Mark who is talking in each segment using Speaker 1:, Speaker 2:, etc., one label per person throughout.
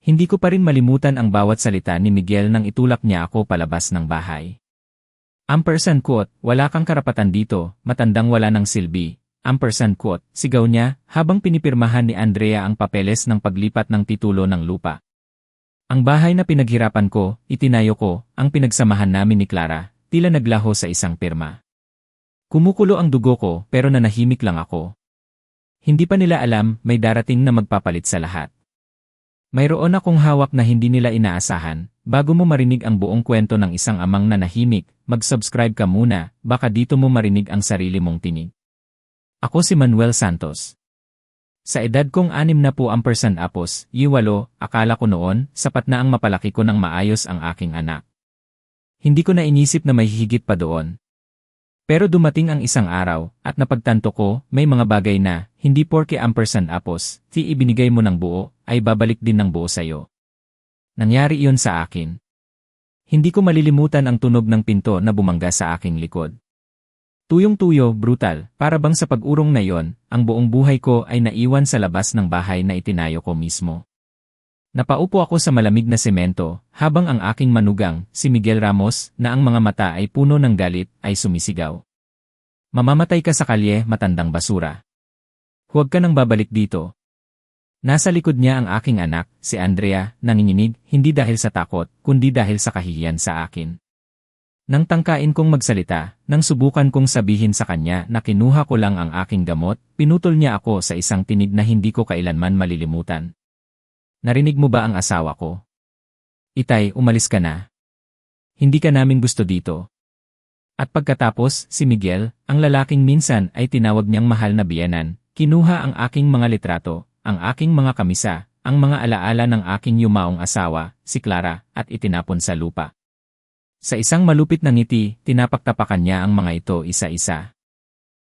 Speaker 1: Hindi ko pa rin malimutan ang bawat salita ni Miguel nang itulak niya ako palabas ng bahay. Ampersand quote, wala kang karapatan dito, matandang wala ng silbi. Ampersand quote, sigaw niya, habang pinipirmahan ni Andrea ang papeles ng paglipat ng titulo ng lupa. Ang bahay na pinaghirapan ko, itinayo ko, ang pinagsamahan namin ni Clara, tila naglaho sa isang pirma. Kumukulo ang dugo ko pero nanahimik lang ako. Hindi pa nila alam may darating na magpapalit sa lahat. Mayroon akong hawak na hindi nila inaasahan. Bago mo marinig ang buong kwento ng isang amang nanahimik, mag-subscribe ka muna, baka dito mo marinig ang sarili mong tinig. Ako si Manuel Santos. Sa edad kong 60 apos, 8, akala ko noon, sapat na ang mapalaki ko ng maayos ang aking anak. Hindi ko na inisip na may higit pa doon. Pero dumating ang isang araw, at napagtanto ko, may mga bagay na, hindi porke ampersand apos, ibinigay mo ng buo, ay babalik din ng buo sa'yo. Nangyari iyon sa akin. Hindi ko malilimutan ang tunog ng pinto na bumangga sa aking likod. Tuyong-tuyo, brutal, para bang sa pag-urong na iyon, ang buong buhay ko ay naiwan sa labas ng bahay na itinayo ko mismo. Napaupo ako sa malamig na semento, habang ang aking manugang, si Miguel Ramos, na ang mga mata ay puno ng galit, ay sumisigaw. Mamamatay ka sa kalye, matandang basura. Huwag ka nang babalik dito. Nasa likod niya ang aking anak, si Andrea, nanginginig, hindi dahil sa takot, kundi dahil sa kahihiyan sa akin. Nang tangkain kong magsalita, nang subukan kong sabihin sa kanya na kinuha ko lang ang aking gamot, pinutol niya ako sa isang tinig na hindi ko kailanman malilimutan. Narinig mo ba ang asawa ko? Itay, umalis ka na. Hindi ka namin gusto dito. At pagkatapos, si Miguel, ang lalaking minsan ay tinawag niyang mahal na biyenan, kinuha ang aking mga litrato, ang aking mga kamisa, ang mga alaala ng aking yumaong asawa, si Clara, at itinapon sa lupa. Sa isang malupit na ngiti, tinapaktapakan niya ang mga ito isa-isa.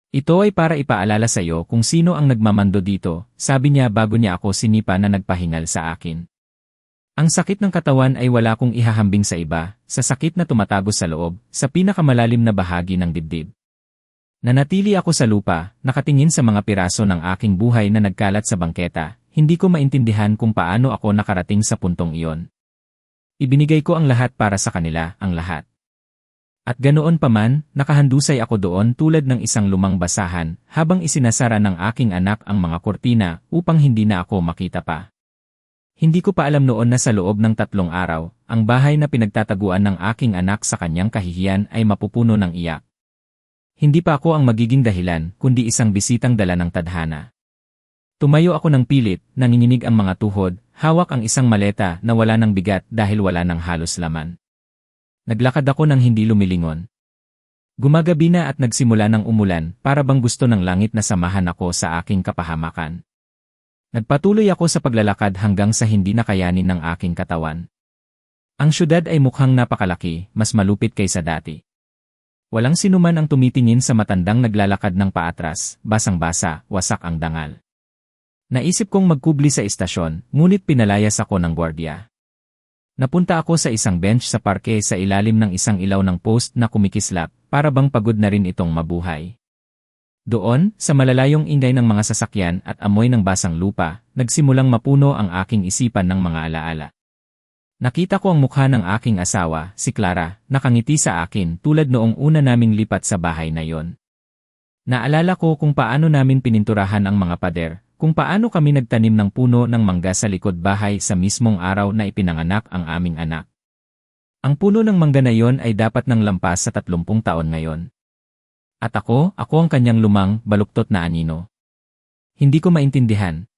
Speaker 1: Ito ay para ipaalala sa iyo kung sino ang nagmamando dito, sabi niya bago niya ako sinipa na nagpahingal sa akin. Ang sakit ng katawan ay wala kong ihahambing sa iba, sa sakit na tumatago sa loob, sa pinakamalalim na bahagi ng dibdib. Nanatili ako sa lupa, nakatingin sa mga piraso ng aking buhay na nagkalat sa bangketa, hindi ko maintindihan kung paano ako nakarating sa puntong iyon. Ibinigay ko ang lahat para sa kanila, ang lahat. At ganoon pa man, nakahandusay ako doon tulad ng isang lumang basahan, habang isinasara ng aking anak ang mga kurtina upang hindi na ako makita pa. Hindi ko pa alam noon na sa loob ng 3 araw, ang bahay na pinagtataguan ng aking anak sa kanyang kahihiyan ay mapupuno ng iyak. Hindi pa ako ang magiging dahilan, kundi isang bisitang dala ng tadhana. Tumayo ako ng pilit, nanginginig ang mga tuhod, hawak ang isang maleta na wala ng bigat dahil wala ng halos laman. Naglakad ako ng hindi lumilingon. Gumagabi na at nagsimula ng umulan para bang gusto ng langit na samahan ako sa aking kapahamakan. Nagpatuloy ako sa paglalakad hanggang sa hindi nakayanin ng aking katawan. Ang syudad ay mukhang napakalaki, mas malupit kaysa dati. Walang sinuman ang tumitingin sa matandang naglalakad ng paatras, basang-basa, wasak ang dangal. Naisip kong magkubli sa istasyon, ngunit pinalayas ako ng gwardiya. Napunta ako sa isang bench sa parke sa ilalim ng isang ilaw ng post na kumikislap, para bang pagod na rin itong mabuhay. Doon, sa malalayong ingay ng mga sasakyan at amoy ng basang lupa, nagsimulang mapuno ang aking isipan ng mga alaala. Nakita ko ang mukha ng aking asawa, si Clara, nakangiti sa akin tulad noong una naming lipat sa bahay na yon. Naalala ko kung paano namin pininturahan ang mga pader, kung paano kami nagtanim ng puno ng mangga sa likod bahay sa mismong araw na ipinanganak ang aming anak. Ang puno ng mangga na yon ay dapat nang lampas sa 30 taon ngayon. At ako ang kanyang lumang, baluktot na anino. Hindi ko maintindihan.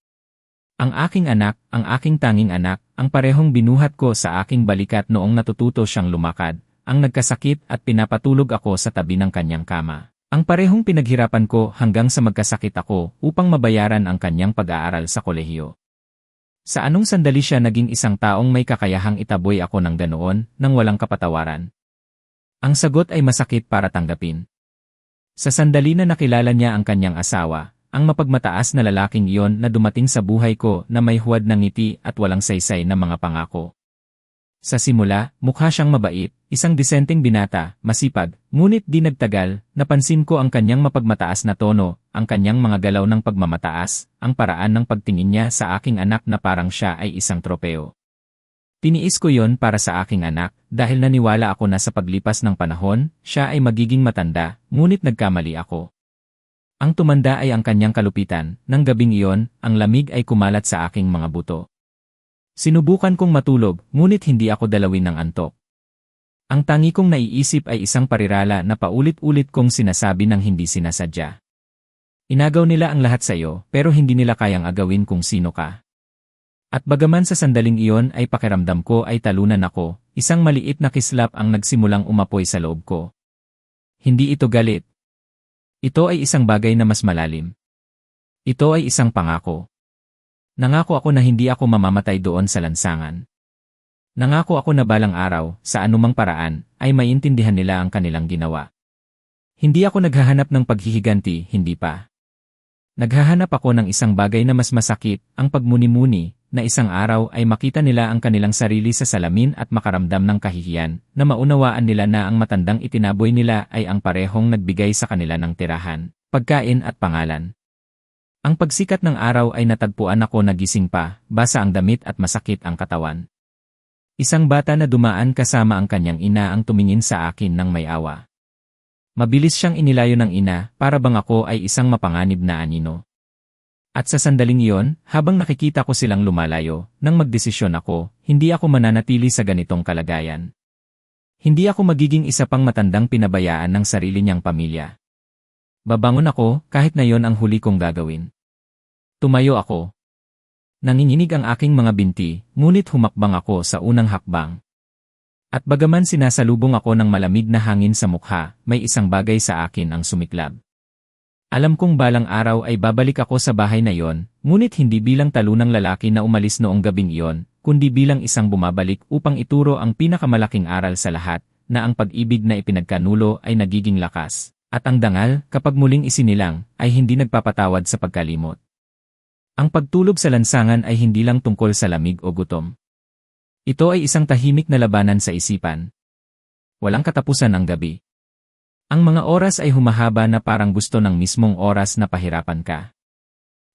Speaker 1: Ang aking anak, ang aking tanging anak, ang parehong binuhat ko sa aking balikat noong natututo siyang lumakad, ang nagkasakit at pinapatulog ako sa tabi ng kanyang kama. Ang parehong pinaghirapan ko hanggang sa magkasakit ako upang mabayaran ang kanyang pag-aaral sa kolehiyo. Sa anong sandali siya naging isang taong may kakayahang itaboy ako ng ganoon nang walang kapatawaran? Ang sagot ay masakit para tanggapin. Sa sandali na nakilala niya ang kanyang asawa, ang mapagmataas na lalaking iyon na dumating sa buhay ko na may huwad ng ngiti at walang saysay na mga pangako. Sa simula, mukha siyang mabait, isang disenteng binata, masipag, ngunit di nagtagal, napansin ko ang kanyang mapagmataas na tono, ang kanyang mga galaw ng pagmamataas, ang paraan ng pagtingin niya sa aking anak na parang siya ay isang tropeo. Tiniis ko yon para sa aking anak, dahil naniwala ako na sa paglipas ng panahon, siya ay magiging matanda, ngunit nagkamali ako. Ang tumanda ay ang kanyang kalupitan, nang gabing iyon, ang lamig ay kumalat sa aking mga buto. Sinubukan kong matulog, ngunit hindi ako dalawin ng antok. Ang tangi kong naiisip ay isang parirala na paulit-ulit kong sinasabi ng hindi sinasadya. Inagaw nila ang lahat sa iyo, pero hindi nila kayang agawin kung sino ka. At bagaman sa sandaling iyon ay pakiramdam ko ay talunan ako, isang maliit na kislap ang nagsimulang umapoy sa loob ko. Hindi ito galit. Ito ay isang bagay na mas malalim. Ito ay isang pangako. Nangako ako na hindi ako mamamatay doon sa lansangan. Nangako ako na balang araw, sa anumang paraan, ay maintindihan nila ang kanilang ginawa. Hindi ako naghahanap ng paghihiganti, hindi pa. Naghahanap ako ng isang bagay na mas masakit, ang pagmuni-muni, na isang araw ay makita nila ang kanilang sarili sa salamin at makaramdam ng kahihiyan, na maunawaan nila na ang matandang itinaboy nila ay ang parehong nagbigay sa kanila ng tirahan, pagkain at pangalan. Ang pagsikat ng araw ay natagpuan ako na gising pa, basa ang damit at masakit ang katawan. Isang bata na dumaan kasama ang kanyang ina ang tumingin sa akin ng may awa. Mabilis siyang inilayo ng ina, para bang ako ay isang mapanganib na anino. At sa sandaling iyon, habang nakikita ko silang lumalayo, nang magdesisyon ako, hindi ako mananatili sa ganitong kalagayan. Hindi ako magiging isa pang matandang pinabayaan ng sarili niyang pamilya. Babangon ako, kahit na yon ang huli kong gagawin. Tumayo ako. Nanginginig ang aking mga binti, ngunit humakbang ako sa unang hakbang. At bagaman sinasalubong ako ng malamig na hangin sa mukha, may isang bagay sa akin ang sumiklab. Alam kong balang araw ay babalik ako sa bahay na yon, ngunit hindi bilang talunang lalaki na umalis noong gabing iyon, kundi bilang isang bumabalik upang ituro ang pinakamalaking aral sa lahat, na ang pag-ibig na ipinagkanulo ay nagiging lakas, at ang dangal, kapag muling isinilang, ay hindi nagpapatawad sa pagkalimot. Ang pagtulog sa lansangan ay hindi lang tungkol sa lamig o gutom. Ito ay isang tahimik na labanan sa isipan. Walang katapusan ang gabi. Ang mga oras ay humahaba na parang gusto ng mismong oras na pahirapan ka.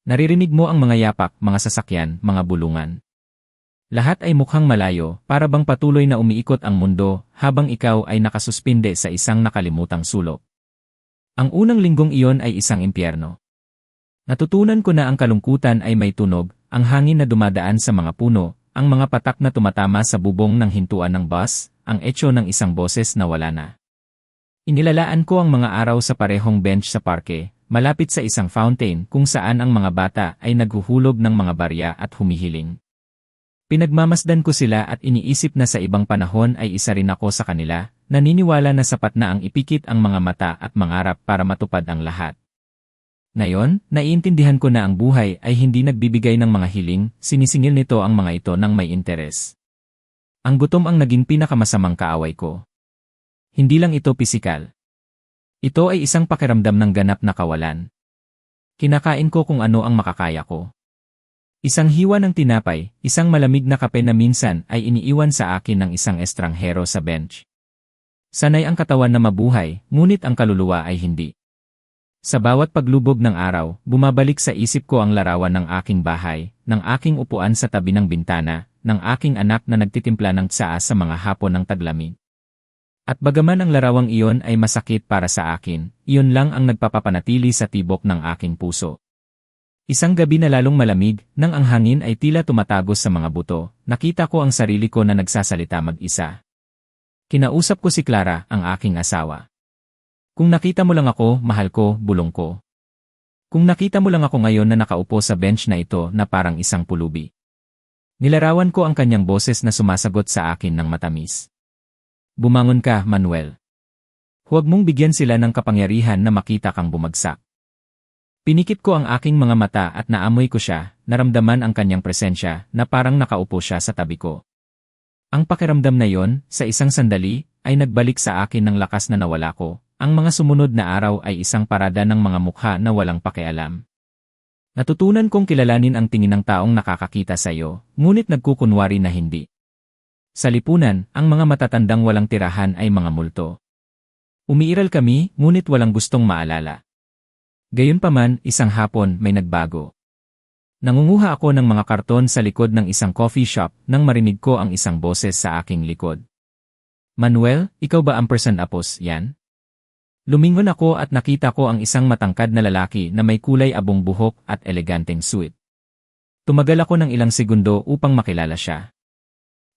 Speaker 1: Naririnig mo ang mga yapak, mga sasakyan, mga bulungan. Lahat ay mukhang malayo, para bang patuloy na umiikot ang mundo, habang ikaw ay nakasuspinde sa isang nakalimutang sulok. Ang unang linggong iyon ay isang impyerno. Natutunan ko na ang kalungkutan ay may tunog, ang hangin na dumadaan sa mga puno, ang mga patak na tumatama sa bubong ng hintuan ng bus, ang etyo ng isang boses na wala na. Inilalaan ko ang mga araw sa parehong bench sa parke, malapit sa isang fountain kung saan ang mga bata ay naghuhulog ng mga barya at humihiling. Pinagmamasdan ko sila at iniisip na sa ibang panahon ay isa rin ako sa kanila, naniniwala na sapat na ang ipikit ang mga mata at mangarap para matupad ang lahat. Ngayon, naiintindihan ko na ang buhay ay hindi nagbibigay ng mga hiling, sinisingil nito ang mga ito ng may interes. Ang gutom ang naging pinakamasamang kaaway ko. Hindi lang ito pisikal. Ito ay isang pakiramdam ng ganap na kawalan. Kinakain ko kung ano ang makakaya ko. Isang hiwa ng tinapay, isang malamig na kape na minsan ay iniiwan sa akin ng isang estranghero sa bench. Sanay ang katawan na mabuhay, ngunit ang kaluluwa ay hindi. Sa bawat paglubog ng araw, bumabalik sa isip ko ang larawan ng aking bahay, ng aking upuan sa tabi ng bintana, ng aking anak na nagtitimpla ng tsaa sa mga hapon ng taglamig. At bagaman ang larawang iyon ay masakit para sa akin, iyon lang ang nagpapapanatili sa tibok ng aking puso. Isang gabi na lalong malamig, nang ang hangin ay tila tumatagos sa mga buto, nakita ko ang sarili ko na nagsasalita mag-isa. Kinausap ko si Clara, ang aking asawa. Kung nakita mo lang ako, mahal ko, bulong ko. Kung nakita mo lang ako ngayon na nakaupo sa bench na ito na parang isang pulubi. Nilarawan ko ang kanyang boses na sumasagot sa akin ng matamis. Bumangon ka, Manuel. Huwag mong bigyan sila ng kapangyarihan na makita kang bumagsak. Pinikit ko ang aking mga mata at naamoy ko siya, naramdaman ang kanyang presensya na parang nakaupo siya sa tabi ko. Ang pakiramdam na yon, sa isang sandali, ay nagbalik sa akin ng lakas na nawala ko. Ang mga sumunod na araw ay isang parada ng mga mukha na walang pakialam. Natutunan kong kilalanin ang tingin ng taong nakakakita sa iyo, ngunit nagkukunwari na hindi. Sa lipunan, ang mga matatandang walang tirahan ay mga multo. Umiiral kami, ngunit walang gustong maalala. Gayunpaman, isang hapon may nagbago. Nangunguha ako ng mga karton sa likod ng isang coffee shop nang marinig ko ang isang boses sa aking likod. Manuel, ikaw ba Ampersand Apos yan? Lumingon ako at nakita ko ang isang matangkad na lalaki na may kulay abong buhok at eleganteng suit. Tumagal ako ng ilang segundo upang makilala siya.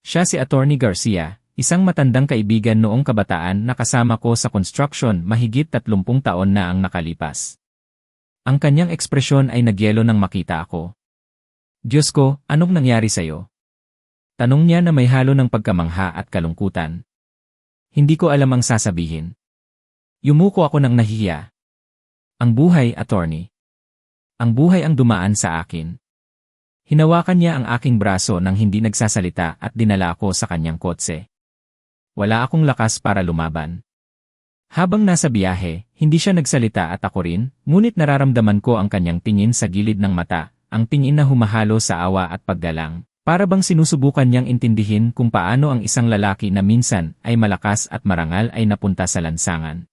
Speaker 1: Siya si Attorney Garcia, isang matandang kaibigan noong kabataan na kasama ko sa construction mahigit 30 taon na ang nakalipas. Ang kanyang ekspresyon ay nagyelo nang makita ako. Diyos ko, anong nangyari sa'yo? Tanong niya na may halo ng pagkamangha at kalungkutan. Hindi ko alam ang sasabihin. Yumuko ako ng nahihiya. Ang buhay, attorney. Ang buhay ang dumaan sa akin. Hinawakan niya ang aking braso nang hindi nagsasalita at dinala ako sa kanyang kotse. Wala akong lakas para lumaban. Habang nasa biyahe, hindi siya nagsalita at ako rin, ngunit nararamdaman ko ang kanyang tingin sa gilid ng mata, ang tingin na humahalo sa awa at paggalang, para bang sinusubukan niyang intindihin kung paano ang isang lalaki na minsan ay malakas at marangal ay napunta sa lansangan.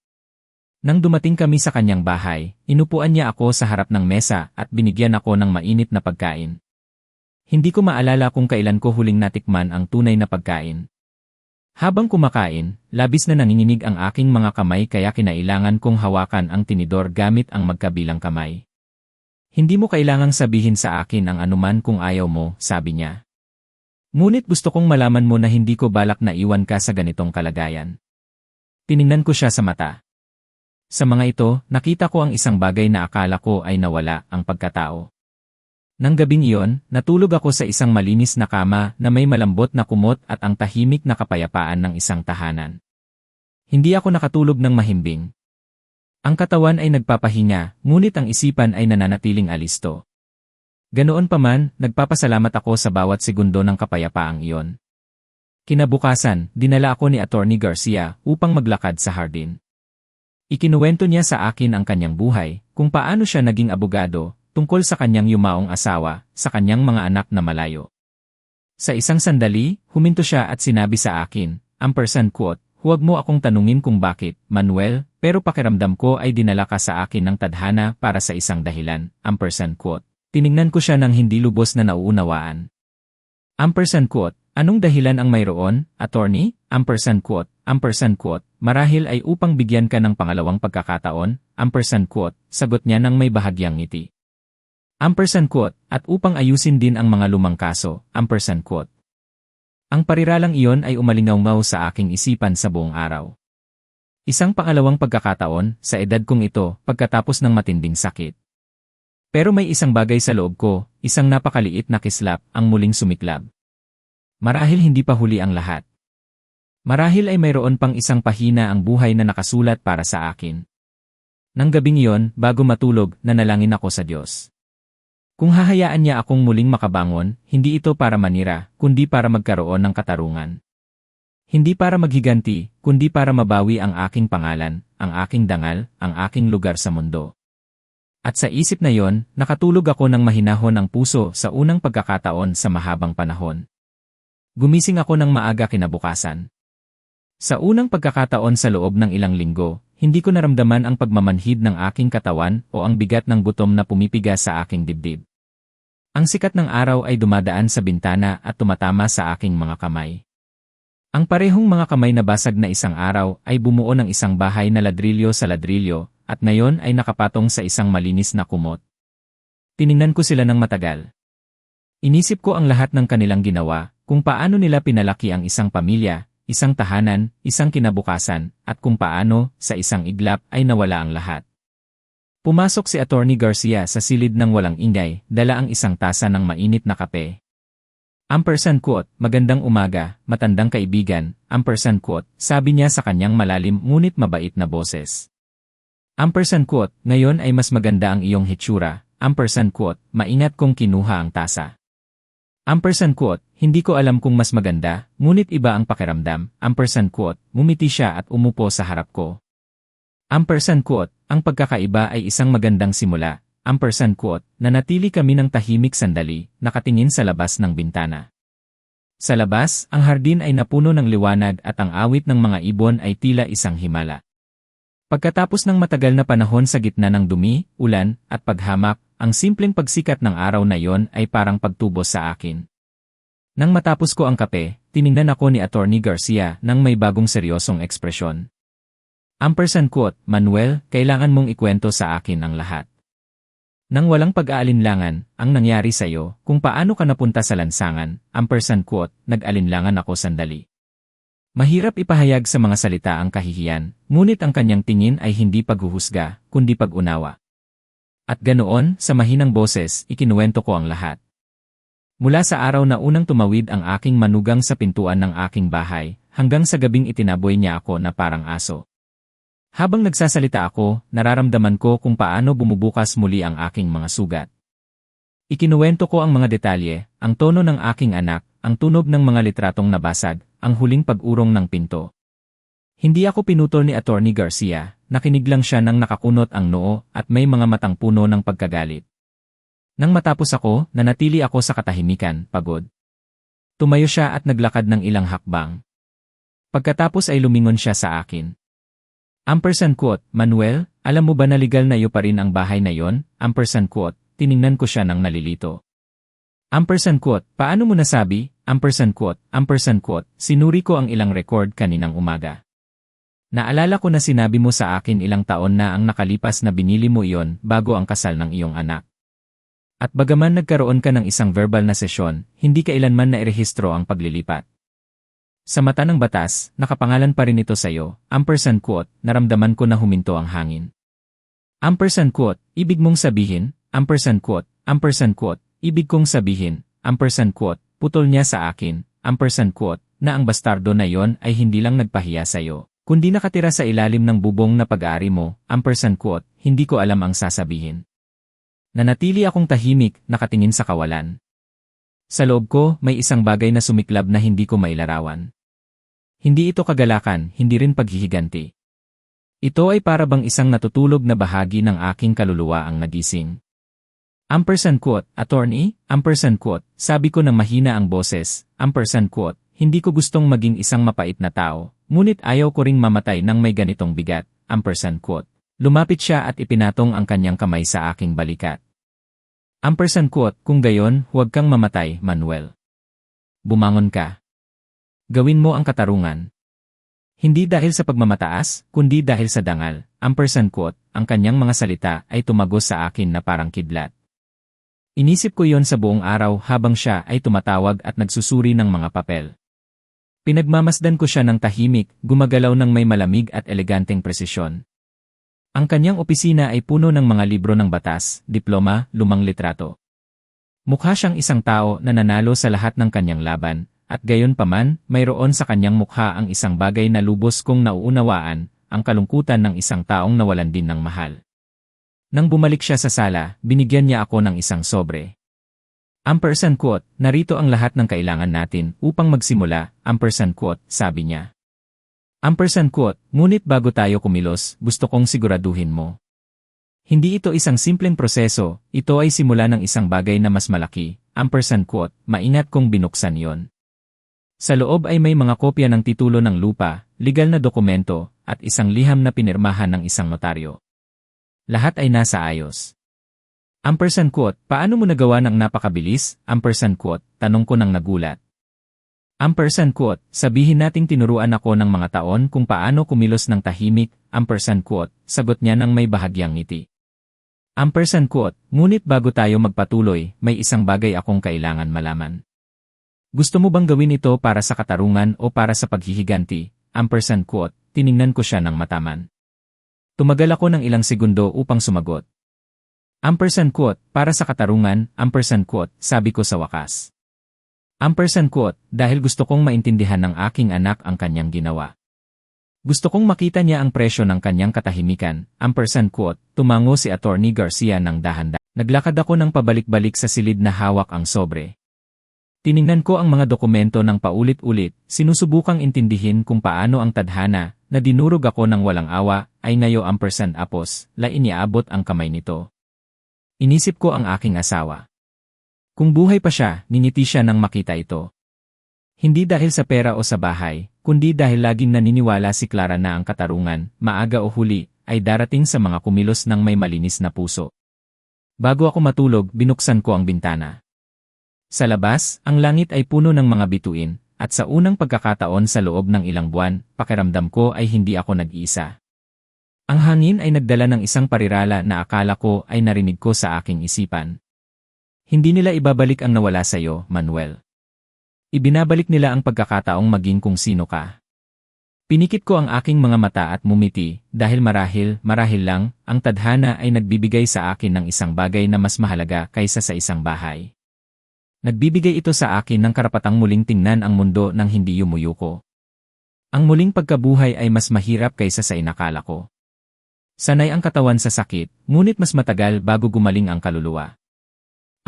Speaker 1: Nang dumating kami sa kanyang bahay, inupuan niya ako sa harap ng mesa at binigyan ako ng mainit na pagkain. Hindi ko maalala kung kailan ko huling natikman ang tunay na pagkain. Habang kumakain, labis na nanginginig ang aking mga kamay kaya kinailangan kong hawakan ang tinidor gamit ang magkabilang kamay. Hindi mo kailangang sabihin sa akin ang anuman kung ayaw mo, sabi niya. Ngunit gusto kong malaman mo na hindi ko balak na iwan ka sa ganitong kalagayan. Tiningnan ko siya sa mata. Sa mga ito, nakita ko ang isang bagay na akala ko ay nawala, ang pagkatao. Nang gabing iyon, natulog ako sa isang malinis na kama na may malambot na kumot at ang tahimik na kapayapaan ng isang tahanan. Hindi ako nakatulog ng mahimbing. Ang katawan ay nagpapahinga, ngunit ang isipan ay nananatiling alisto. Ganoon pa man, nagpapasalamat ako sa bawat segundo ng kapayapaang iyon. Kinabukasan, dinala ako ni Attorney Garcia upang maglakad sa hardin. Ikinuwento niya sa akin ang kanyang buhay, kung paano siya naging abogado, tungkol sa kanyang yumaong asawa, sa kanyang mga anak na malayo. Sa isang sandali, huminto siya at sinabi sa akin, Ampersand quote, huwag mo akong tanungin kung bakit, Manuel, pero pakiramdam ko ay dinala ka sa akin ng tadhana para sa isang dahilan, Ampersand quote. Tiningnan ko siya ng hindi lubos na nauunawaan. Ampersand quote, anong dahilan ang mayroon, attorney? Ampersand quote, marahil ay upang bigyan ka ng pangalawang pagkakataon, Ampersand quote, sagot niya nang may bahagyang ngiti. Ampersand quote, at upang ayusin din ang mga lumang kaso, Ampersand quote. Ang pariralang iyon ay umalingaw sa aking isipan sa buong araw. Isang pangalawang pagkakataon, sa edad kong ito, pagkatapos ng matinding sakit. Pero may isang bagay sa loob ko, isang napakaliit na kislap, ang muling sumiklab. Marahil hindi pa huli ang lahat. Marahil ay mayroon pang isang pahina ang buhay na nakasulat para sa akin. Nang gabing iyon, bago matulog, nanalangin ako sa Diyos. Kung hahayaan niya akong muling makabangon, hindi ito para manira, kundi para magkaroon ng katarungan. Hindi para maghiganti, kundi para mabawi ang aking pangalan, ang aking dangal, ang aking lugar sa mundo. At sa isip na yon, nakatulog ako ng mahinahon ang puso sa unang pagkakataon sa mahabang panahon. Gumising ako ng maaga kinabukasan. Sa unang pagkakataon sa loob ng ilang linggo, hindi ko naramdaman ang pagmamanhid ng aking katawan o ang bigat ng gutom na pumipiga sa aking dibdib. Ang sikat ng araw ay dumadaan sa bintana at tumatama sa aking mga kamay. Ang parehong mga kamay na basag na isang araw ay bumuo ng isang bahay na ladrilyo sa ladrilyo at ngayon ay nakapatong sa isang malinis na kumot. Tiningnan ko sila ng matagal. Inisip ko ang lahat ng kanilang ginawa, kung paano nila pinalaki ang isang pamilya, isang tahanan, isang kinabukasan, at kung paano, sa isang iglap, ay nawala ang lahat. Pumasok si Attorney Garcia sa silid ng walang ingay, dala ang isang tasa ng mainit na kape. Ampersand quote, magandang umaga, matandang kaibigan, Ampersand quote, sabi niya sa kanyang malalim ngunit mabait na boses. Ampersand quote, ngayon ay mas maganda ang iyong hitsura, Ampersand quote, maingat kong kinuha ang tasa. Ampersand quote, hindi ko alam kung mas maganda, ngunit iba ang pakiramdam, Ampersand quote, ngumiti siya at umupo sa harap ko. Ampersand quote, ang pagkakaiba ay isang magandang simula, Ampersand quote, nanatili kami ng tahimik sandali, nakatingin sa labas ng bintana. Sa labas, ang hardin ay napuno ng liwanag at ang awit ng mga ibon ay tila isang himala. Pagkatapos ng matagal na panahon sa gitna ng dumi, ulan, at paghamak, ang simpleng pagsikat ng araw na yon ay parang pagtubos sa akin. Nang matapos ko ang kape, tiningnan ako ni Attorney Garcia nang may bagong seryosong ekspresyon. Quote, Manuel, kailangan mong ikwento sa akin ang lahat. Nang walang pag-aalinlangan, ang nangyari sa'yo, kung paano ka napunta sa lansangan, quote, nag-alinlangan ako sandali. Mahirap ipahayag sa mga salita ang kahihiyan, ngunit ang kanyang tingin ay hindi paghuhusga, kundi pag-unawa. At ganoon, sa mahinang boses, ikinuwento ko ang lahat. Mula sa araw na unang tumawid ang aking manugang sa pintuan ng aking bahay, hanggang sa gabing itinaboy niya ako na parang aso. Habang nagsasalita ako, nararamdaman ko kung paano bumubukas muli ang aking mga sugat. Ikinuwento ko ang mga detalye, ang tono ng aking anak, ang tunog ng mga litratong nabasag, ang huling pag-urong ng pinto. Hindi ako pinutol ni Attorney Garcia, nakinig lang siya nang nakakunot ang noo at may mga matang puno ng pagkagalit. Nang matapos ako, nanatili ako sa katahimikan, pagod. Tumayo siya at naglakad ng ilang hakbang. Pagkatapos ay lumingon siya sa akin. Quote, Manuel, alam mo ba na legal na iyo pa rin ang bahay na yon? Quote, tiningnan ko siya ng nalilito. Quote, paano mo nasabi? Quote, sinuri ko ang ilang record kaninang umaga. Naalala ko na sinabi mo sa akin ilang taon na ang nakalipas na binili mo iyon bago ang kasal ng iyong anak. At bagaman nagkaroon ka ng isang verbal na sesyon, hindi kailanman na irehistro ang paglilipat. Sa mata ng batas, nakapangalan pa rin ito sa iyo. Quote, naramdaman ko na huminto ang hangin. Quote, ibig mong sabihin? Quote, ibig kong sabihin, quote, putol niya sa akin, quote, na ang bastardo na yon ay hindi lang nagpahiya sa iyo, kundi nakatira sa ilalim ng bubong na pag-aari mo, quote, hindi ko alam ang sasabihin. Nanatili akong tahimik, nakatingin sa kawalan. Sa loob ko, may isang bagay na sumiklab na hindi ko mailarawan. Hindi ito kagalakan, hindi rin paghihiganti. Ito ay para bang isang natutulog na bahagi ng aking kaluluwa ang nagising. Quote, Attorney? Quote, sabi ko ng mahina ang boses, quote, hindi ko gustong maging isang mapait na tao, ngunit ayaw ko ring mamatay nang may ganitong bigat, quote. Lumapit siya at ipinatong ang kanyang kamay sa aking balikat. Quote, kung gayon, huwag kang mamatay, Manuel. Bumangon ka. Gawin mo ang katarungan. Hindi dahil sa pagmamataas, kundi dahil sa dangal, quote, ang kanyang mga salita ay tumagos sa akin na parang kidlat. Inisip ko yon sa buong araw habang siya ay tumatawag at nagsusuri ng mga papel. Pinagmamasdan ko siya ng tahimik, gumagalaw ng may malamig at eleganteng presisyon. Ang kanyang opisina ay puno ng mga libro ng batas, diploma, lumang litrato. Mukha siyang isang tao na nanalo sa lahat ng kanyang laban, at gayon paman, mayroon sa kanyang mukha ang isang bagay na lubos kong nauunawaan, ang kalungkutan ng isang taong nawalan din ng mahal. Nang bumalik siya sa sala, binigyan niya ako ng isang sobre. Quote, narito ang lahat ng kailangan natin upang magsimula, quote, sabi niya. Quote, ngunit bago tayo kumilos, gusto kong siguraduhin mo. Hindi ito isang simpleng proseso, ito ay simula ng isang bagay na mas malaki, quote, maingat kong binuksan yon. Sa loob ay may mga kopya ng titulo ng lupa, legal na dokumento, at isang liham na pinirmahan ng isang notaryo. Lahat ay nasa ayos. Quote, paano mo nagawa ng napakabilis? Quote, tanong ko ng nagulat. Quote, sabihin nating tinuruan ako ng mga taon kung paano kumilos ng tahimik, quote, sagot niya ng may bahagyang ngiti. Quote, ngunit bago tayo magpatuloy, may isang bagay akong kailangan malaman. Gusto mo bang gawin ito para sa katarungan o para sa paghihiganti? Quote, tiningnan ko siya ng mataman. Tumagal ako ng ilang segundo upang sumagot. Quote, para sa katarungan, quote, sabi ko sa wakas. Quote, dahil gusto kong maintindihan ng aking anak ang kanyang ginawa. Gusto kong makita niya ang presyo ng kanyang katahimikan, quote, tumango si Attorney Garcia ng dahan-dahan. Naglakad ako ng pabalik-balik sa silid na hawak ang sobre. Tiningnan ko ang mga dokumento ng paulit-ulit, sinusubukang intindihin kung paano ang tadhana, na dinurog ako ng walang awa, ay ngayo apos, la iniabot ang kamay nito. Inisip ko ang aking asawa. Kung buhay pa siya, ningiti siya nang makita ito. Hindi dahil sa pera o sa bahay, kundi dahil laging naniniwala si Clara na ang katarungan, maaga o huli, ay darating sa mga kumilos ng may malinis na puso. Bago ako matulog, binuksan ko ang bintana. Sa labas, ang langit ay puno ng mga bituin, at sa unang pagkakataon sa loob ng ilang buwan, pakiramdam ko ay hindi ako nag-iisa. Ang hangin ay nagdala ng isang parirala na akala ko ay narinig ko sa aking isipan. Hindi nila ibabalik ang nawala sa iyo, Manuel. Ibinabalik nila ang pagkakataong maging kung sino ka. Pinikit ko ang aking mga mata at mumiti, dahil marahil lang, ang tadhana ay nagbibigay sa akin ng isang bagay na mas mahalaga kaysa sa isang bahay. Nagbibigay ito sa akin ng karapatang muling tingnan ang mundo nang hindi yumuyuko. Ang muling pagkabuhay ay mas mahirap kaysa sa inakala ko. Sanay ang katawan sa sakit, ngunit mas matagal bago gumaling ang kaluluwa.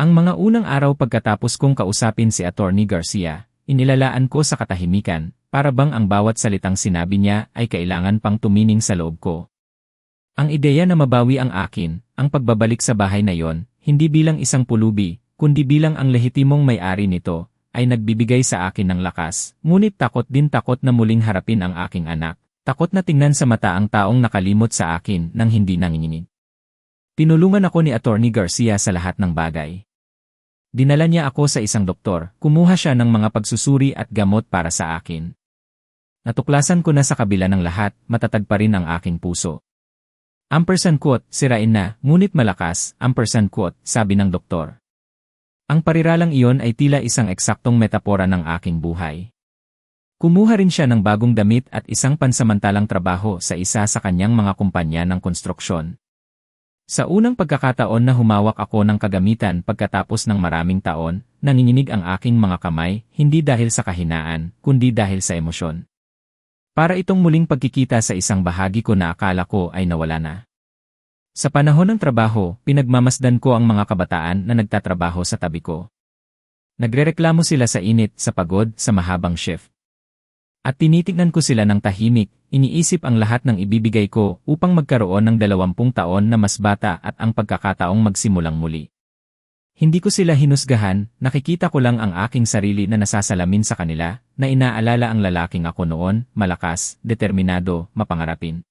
Speaker 1: Ang mga unang araw pagkatapos kong kausapin si Attorney Garcia, inilalaan ko sa katahimikan, para bang ang bawat salitang sinabi niya ay kailangan pang tumining sa loob ko. Ang ideya na mabawi ang akin, ang pagbabalik sa bahay na yon, hindi bilang isang pulubi, kundi bilang ang lehitimong may-ari nito, ay nagbibigay sa akin ng lakas, ngunit takot na muling harapin ang aking anak, takot na tingnan sa mata ang taong nakalimot sa akin nang hindi nanginginig. Tinulungan ako ni Attorney Garcia sa lahat ng bagay. Dinala niya ako sa isang doktor, kumuha siya ng mga pagsusuri at gamot para sa akin. Natuklasan ko na sa kabila ng lahat, matatag pa rin ang aking puso. Quote, sirain na, ngunit malakas, quote, sabi ng doktor. Ang pariralang iyon ay tila isang eksaktong metapora ng aking buhay. Kumuha rin siya ng bagong damit at isang pansamantalang trabaho sa isa sa kanyang mga kumpanya ng konstruksyon. Sa unang pagkakataon na humawak ako ng kagamitan pagkatapos ng maraming taon, nanginginig ang aking mga kamay, hindi dahil sa kahinaan, kundi dahil sa emosyon. Para itong muling pagkikita sa isang bahagi ko na akala ko ay nawala na. Sa panahon ng trabaho, pinagmamasdan ko ang mga kabataan na nagtatrabaho sa tabi ko. Nagrereklamo sila sa init, sa pagod, sa mahabang shift. At tinitignan ko sila ng tahimik, iniisip ang lahat ng ibibigay ko upang magkaroon ng 20 taon na mas bata at ang pagkakataong magsimulang muli. Hindi ko sila hinusgahan, nakikita ko lang ang aking sarili na nasasalamin sa kanila, na inaalala ang lalaking ako noon, malakas, determinado, mapangarapin.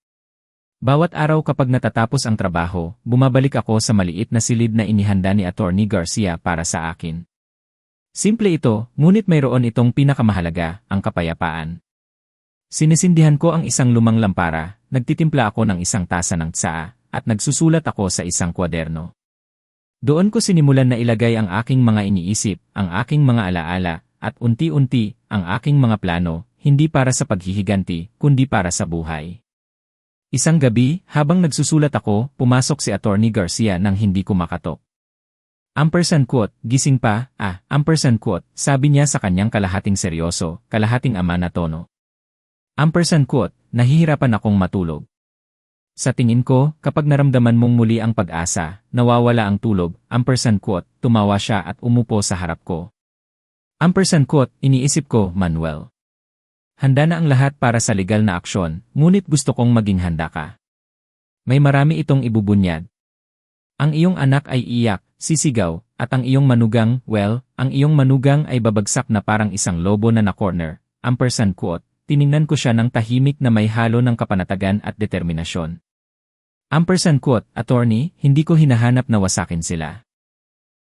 Speaker 1: Bawat araw kapag natatapos ang trabaho, bumabalik ako sa maliit na silid na inihanda ni Attorney Garcia para sa akin. Simple ito, ngunit mayroon itong pinakamahalaga, ang kapayapaan. Sinisindihan ko ang isang lumang lampara, nagtitimpla ako ng isang tasa ng tsaa, at nagsusulat ako sa isang kwaderno. Doon ko sinimulan na ilagay ang aking mga iniisip, ang aking mga alaala, at unti-unti, ang aking mga plano, hindi para sa paghihiganti, kundi para sa buhay. Isang gabi, habang nagsusulat ako, pumasok si Attorney Garcia nang hindi ko makatok. Quote, gising pa, quote, sabi niya sa kanyang kalahating seryoso, kalahating ama na tono. Quote, nahihirapan akong matulog. Sa tingin ko, kapag naramdaman mong muli ang pag-asa, nawawala ang tulog, quote, tumawa siya at umupo sa harap ko. Quote, iniisip ko, Manuel. Handa na ang lahat para sa legal na aksyon, ngunit gusto kong maging handa ka. May marami itong ibubunyad. Ang iyong anak ay iyak, sisigaw, at ang iyong manugang, ang iyong manugang ay babagsak na parang isang lobo na na-corner. Quote, tiningnan ko siya ng tahimik na may halo ng kapanatagan at determinasyon. Quote, attorney, hindi ko hinahanap na wasakin sila.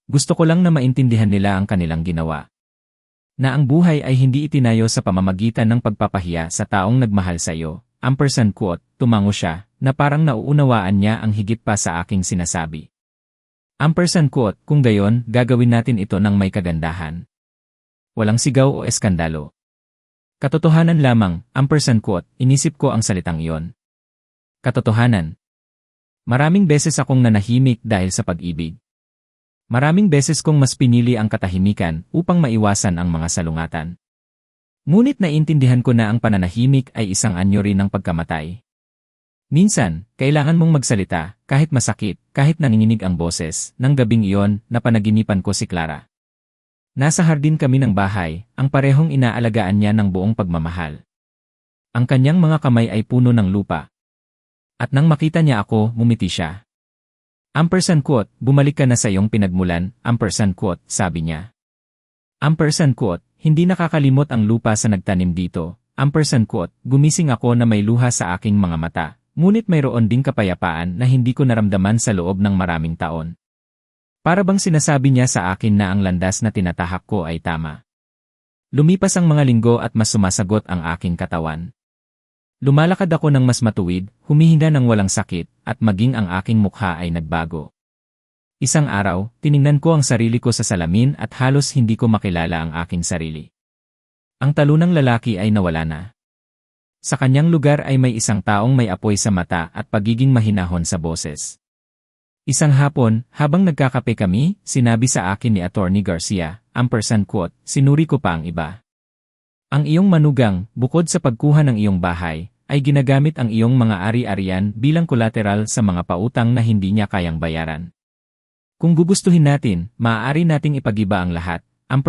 Speaker 1: Gusto ko lang na maintindihan nila ang kanilang ginawa. Na ang buhay ay hindi itinayo sa pamamagitan ng pagpapahiya sa taong nagmahal sa iyo. Quote, tumango siya, na parang nauunawaan niya ang higit pa sa aking sinasabi. Quote, kung gayon, gagawin natin ito ng may kagandahan. Walang sigaw o eskandalo. Katotohanan lamang, quote, inisip ko ang salitang iyon. Katotohanan. Maraming beses akong nanahimik dahil sa pag-ibig. Maraming beses kong mas pinili ang katahimikan upang maiwasan ang mga salungatan. Ngunit naintindihan ko na ang pananahimik ay isang anyo rin ng pagkamatay. Minsan, kailangan mong magsalita, kahit masakit, kahit nanginginig ang boses, ng gabing iyon, napanaginipan ko si Clara. Nasa hardin kami ng bahay, ang parehong inaalagaan niya ng buong pagmamahal. Ang kanyang mga kamay ay puno ng lupa. At nang makita niya ako, ngumiti siya. Quote, bumalik ka na sa iyong pinagmulan, quote, sabi niya. Quote, hindi nakakalimot ang lupa sa nagtanim dito. Quote, gumising ako na may luha sa aking mga mata, ngunit mayroon ding kapayapaan na hindi ko naramdaman sa loob ng maraming taon. Para bang sinasabi niya sa akin na ang landas na tinatahak ko ay tama. Lumipas ang mga linggo at mas sumasagot ang aking katawan. Lumalakad ako ng mas matuwid, humihinga ng walang sakit, at maging ang aking mukha ay nagbago. Isang araw, tiningnan ko ang sarili ko sa salamin at halos hindi ko makilala ang aking sarili. Ang talunang lalaki ay nawala na. Sa kanyang lugar ay may isang taong may apoy sa mata at pagiging mahinahon sa boses. Isang hapon, habang nagkakape kami, sinabi sa akin ni Attorney Garcia, #, sinuri ko pa ang iba. Ang iyong manugang, bukod sa pagkuha ng iyong bahay, ay ginagamit ang iyong mga ari-arian bilang kolateral sa mga pautang na hindi niya kayang bayaran. Kung gugustuhin natin, maaari nating ipagiba ang lahat, #,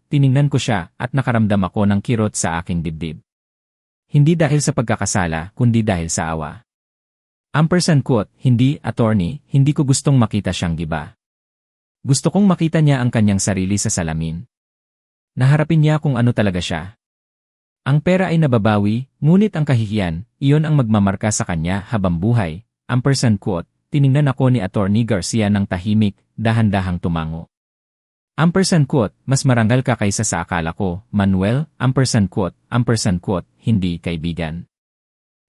Speaker 1: tiningnan ko siya at nakaramdam ako ng kirot sa aking dibdib. Hindi dahil sa pagkakasala, kundi dahil sa awa. Hindi, attorney, hindi ko gustong makita siyang giba. Gusto kong makita niya ang kanyang sarili sa salamin. Naharapin niya kung ano talaga siya. Ang pera ay nababawi, ngunit ang kahihiyan, iyon ang magmamarka sa kanya habang buhay. Tiningnan ako ni Attorney Garcia ng tahimik, dahan-dahang tumango. Mas marangal ka kaysa sa akala ko, Manuel, hindi kaibigan.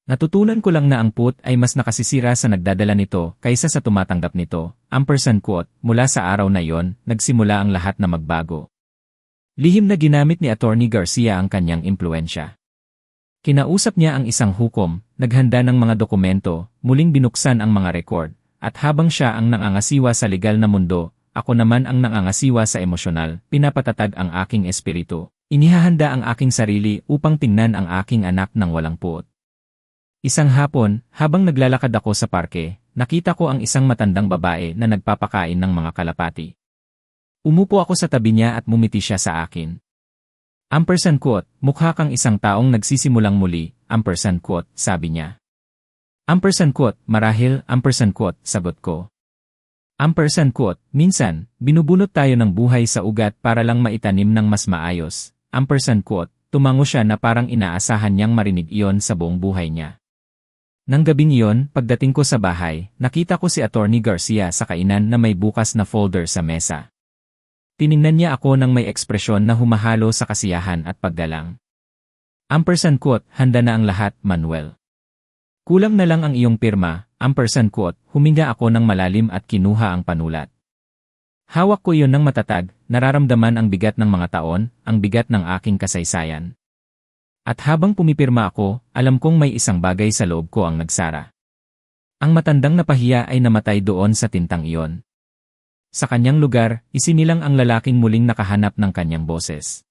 Speaker 1: Natutunan ko lang na ang put ay mas nakasisira sa nagdadala nito kaysa sa tumatanggap nito, mula sa araw na yon, nagsimula ang lahat na magbago. Lihim na ginamit ni Attorney Garcia ang kanyang impluensya. Kinausap niya ang isang hukom, naghanda ng mga dokumento, muling binuksan ang mga record, at habang siya ang nangangasiwa sa legal na mundo, ako naman ang nangangasiwa sa emosyonal, pinapatatag ang aking espiritu. Inihahanda ang aking sarili upang tingnan ang aking anak ng walang puot. Isang hapon, habang naglalakad ako sa parke, nakita ko ang isang matandang babae na nagpapakain ng mga kalapati. Umupo ako sa tabi niya at mumiti siya sa akin. Mukha kang isang taong nagsisimulang muli, sabi niya. Marahil, sagot ko. Minsan, binubunot tayo ng buhay sa ugat para lang maitanim ng mas maayos. Tumango siya na parang inaasahan niyang marinig iyon sa buong buhay niya. Nang gabing iyon, pagdating ko sa bahay, nakita ko si Attorney Garcia sa kainan na may bukas na folder sa mesa. Tiningnan niya ako ng may ekspresyon na humahalo sa kasiyahan at paggalang. Handa na ang lahat, Manuel. Kulang na lang ang iyong pirma, huminga ako ng malalim at kinuha ang panulat. Hawak ko iyon ng matatag, nararamdaman ang bigat ng mga taon, ang bigat ng aking kasaysayan. At habang pumipirma ako, alam kong may isang bagay sa loob ko ang nagsara. Ang matandang napahiya ay namatay doon sa tintang iyon. Sa kanyang lugar, isinilang ang lalaking muling nakahanap ng kanyang boses.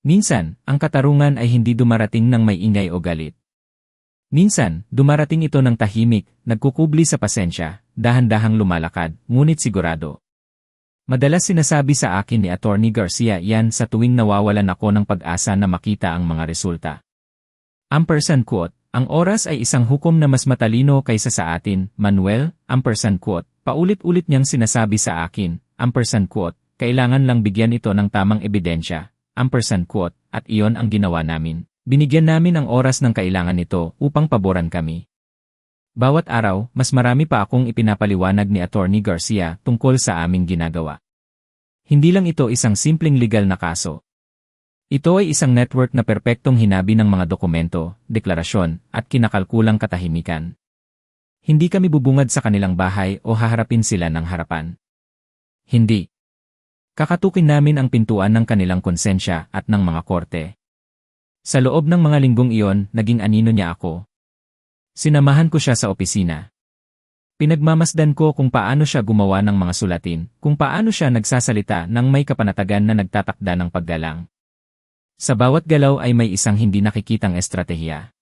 Speaker 1: Minsan, ang katarungan ay hindi dumarating ng may ingay o galit. Minsan, dumarating ito ng tahimik, nagkukubli sa pasensya, dahan-dahang lumalakad, ngunit sigurado. Madalas sinasabi sa akin ni Attorney Garcia yan sa tuwing nawawalan ako ng pag-asa na makita ang mga resulta. Ang oras ay isang hukom na mas matalino kaysa sa atin, Manuel, paulit-ulit niyang sinasabi sa akin, kailangan lang bigyan ito ng tamang ebidensya, at iyon ang ginawa namin. Binigyan namin ang oras ng kailangan nito upang paboran kami. Bawat araw, mas marami pa akong ipinapaliwanag ni Attorney Garcia tungkol sa aming ginagawa. Hindi lang ito isang simpleng legal na kaso. Ito ay isang network na perpektong hinabi ng mga dokumento, deklarasyon, at kinakalkulang katahimikan. Hindi kami bubungad sa kanilang bahay o haharapin sila ng harapan. Hindi. Kakatukin namin ang pintuan ng kanilang konsensya at ng mga korte. Sa loob ng mga linggong iyon, naging anino niya ako. Sinamahan ko siya sa opisina. Pinagmamasdan ko kung paano siya gumawa ng mga sulatin, kung paano siya nagsasalita ng may kapanatagan na nagtatakda ng paggalang. Sa bawat galaw ay may isang hindi nakikitang estratehiya.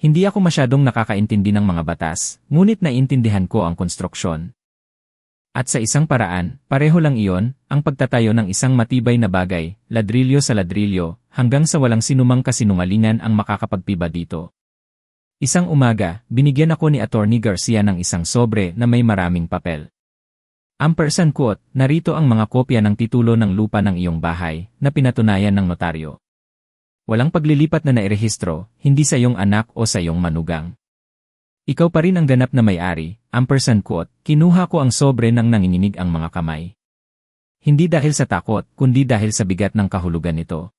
Speaker 1: Hindi ako masyadong nakakaintindi ng mga batas, ngunit naiintindihan ko ang konstruksyon. At sa isang paraan, pareho lang iyon, ang pagtatayo ng isang matibay na bagay, ladrilyo sa ladrilyo, hanggang sa walang sinumang kasinungalingan ang makakapagpiba dito. Isang umaga, binigyan ako ni Attorney Garcia ng isang sobre na may maraming papel. Narito ang mga kopya ng titulo ng lupa ng iyong bahay, na pinatunayan ng notaryo. Walang paglilipat na nairehistro, hindi sa iyong anak o sa iyong manugang. Ikaw pa rin ang ganap na may-ari, ampersand quote, kinuha ko ang sobre nang nanginginig ang mga kamay. Hindi dahil sa takot, kundi dahil sa bigat ng kahulugan nito.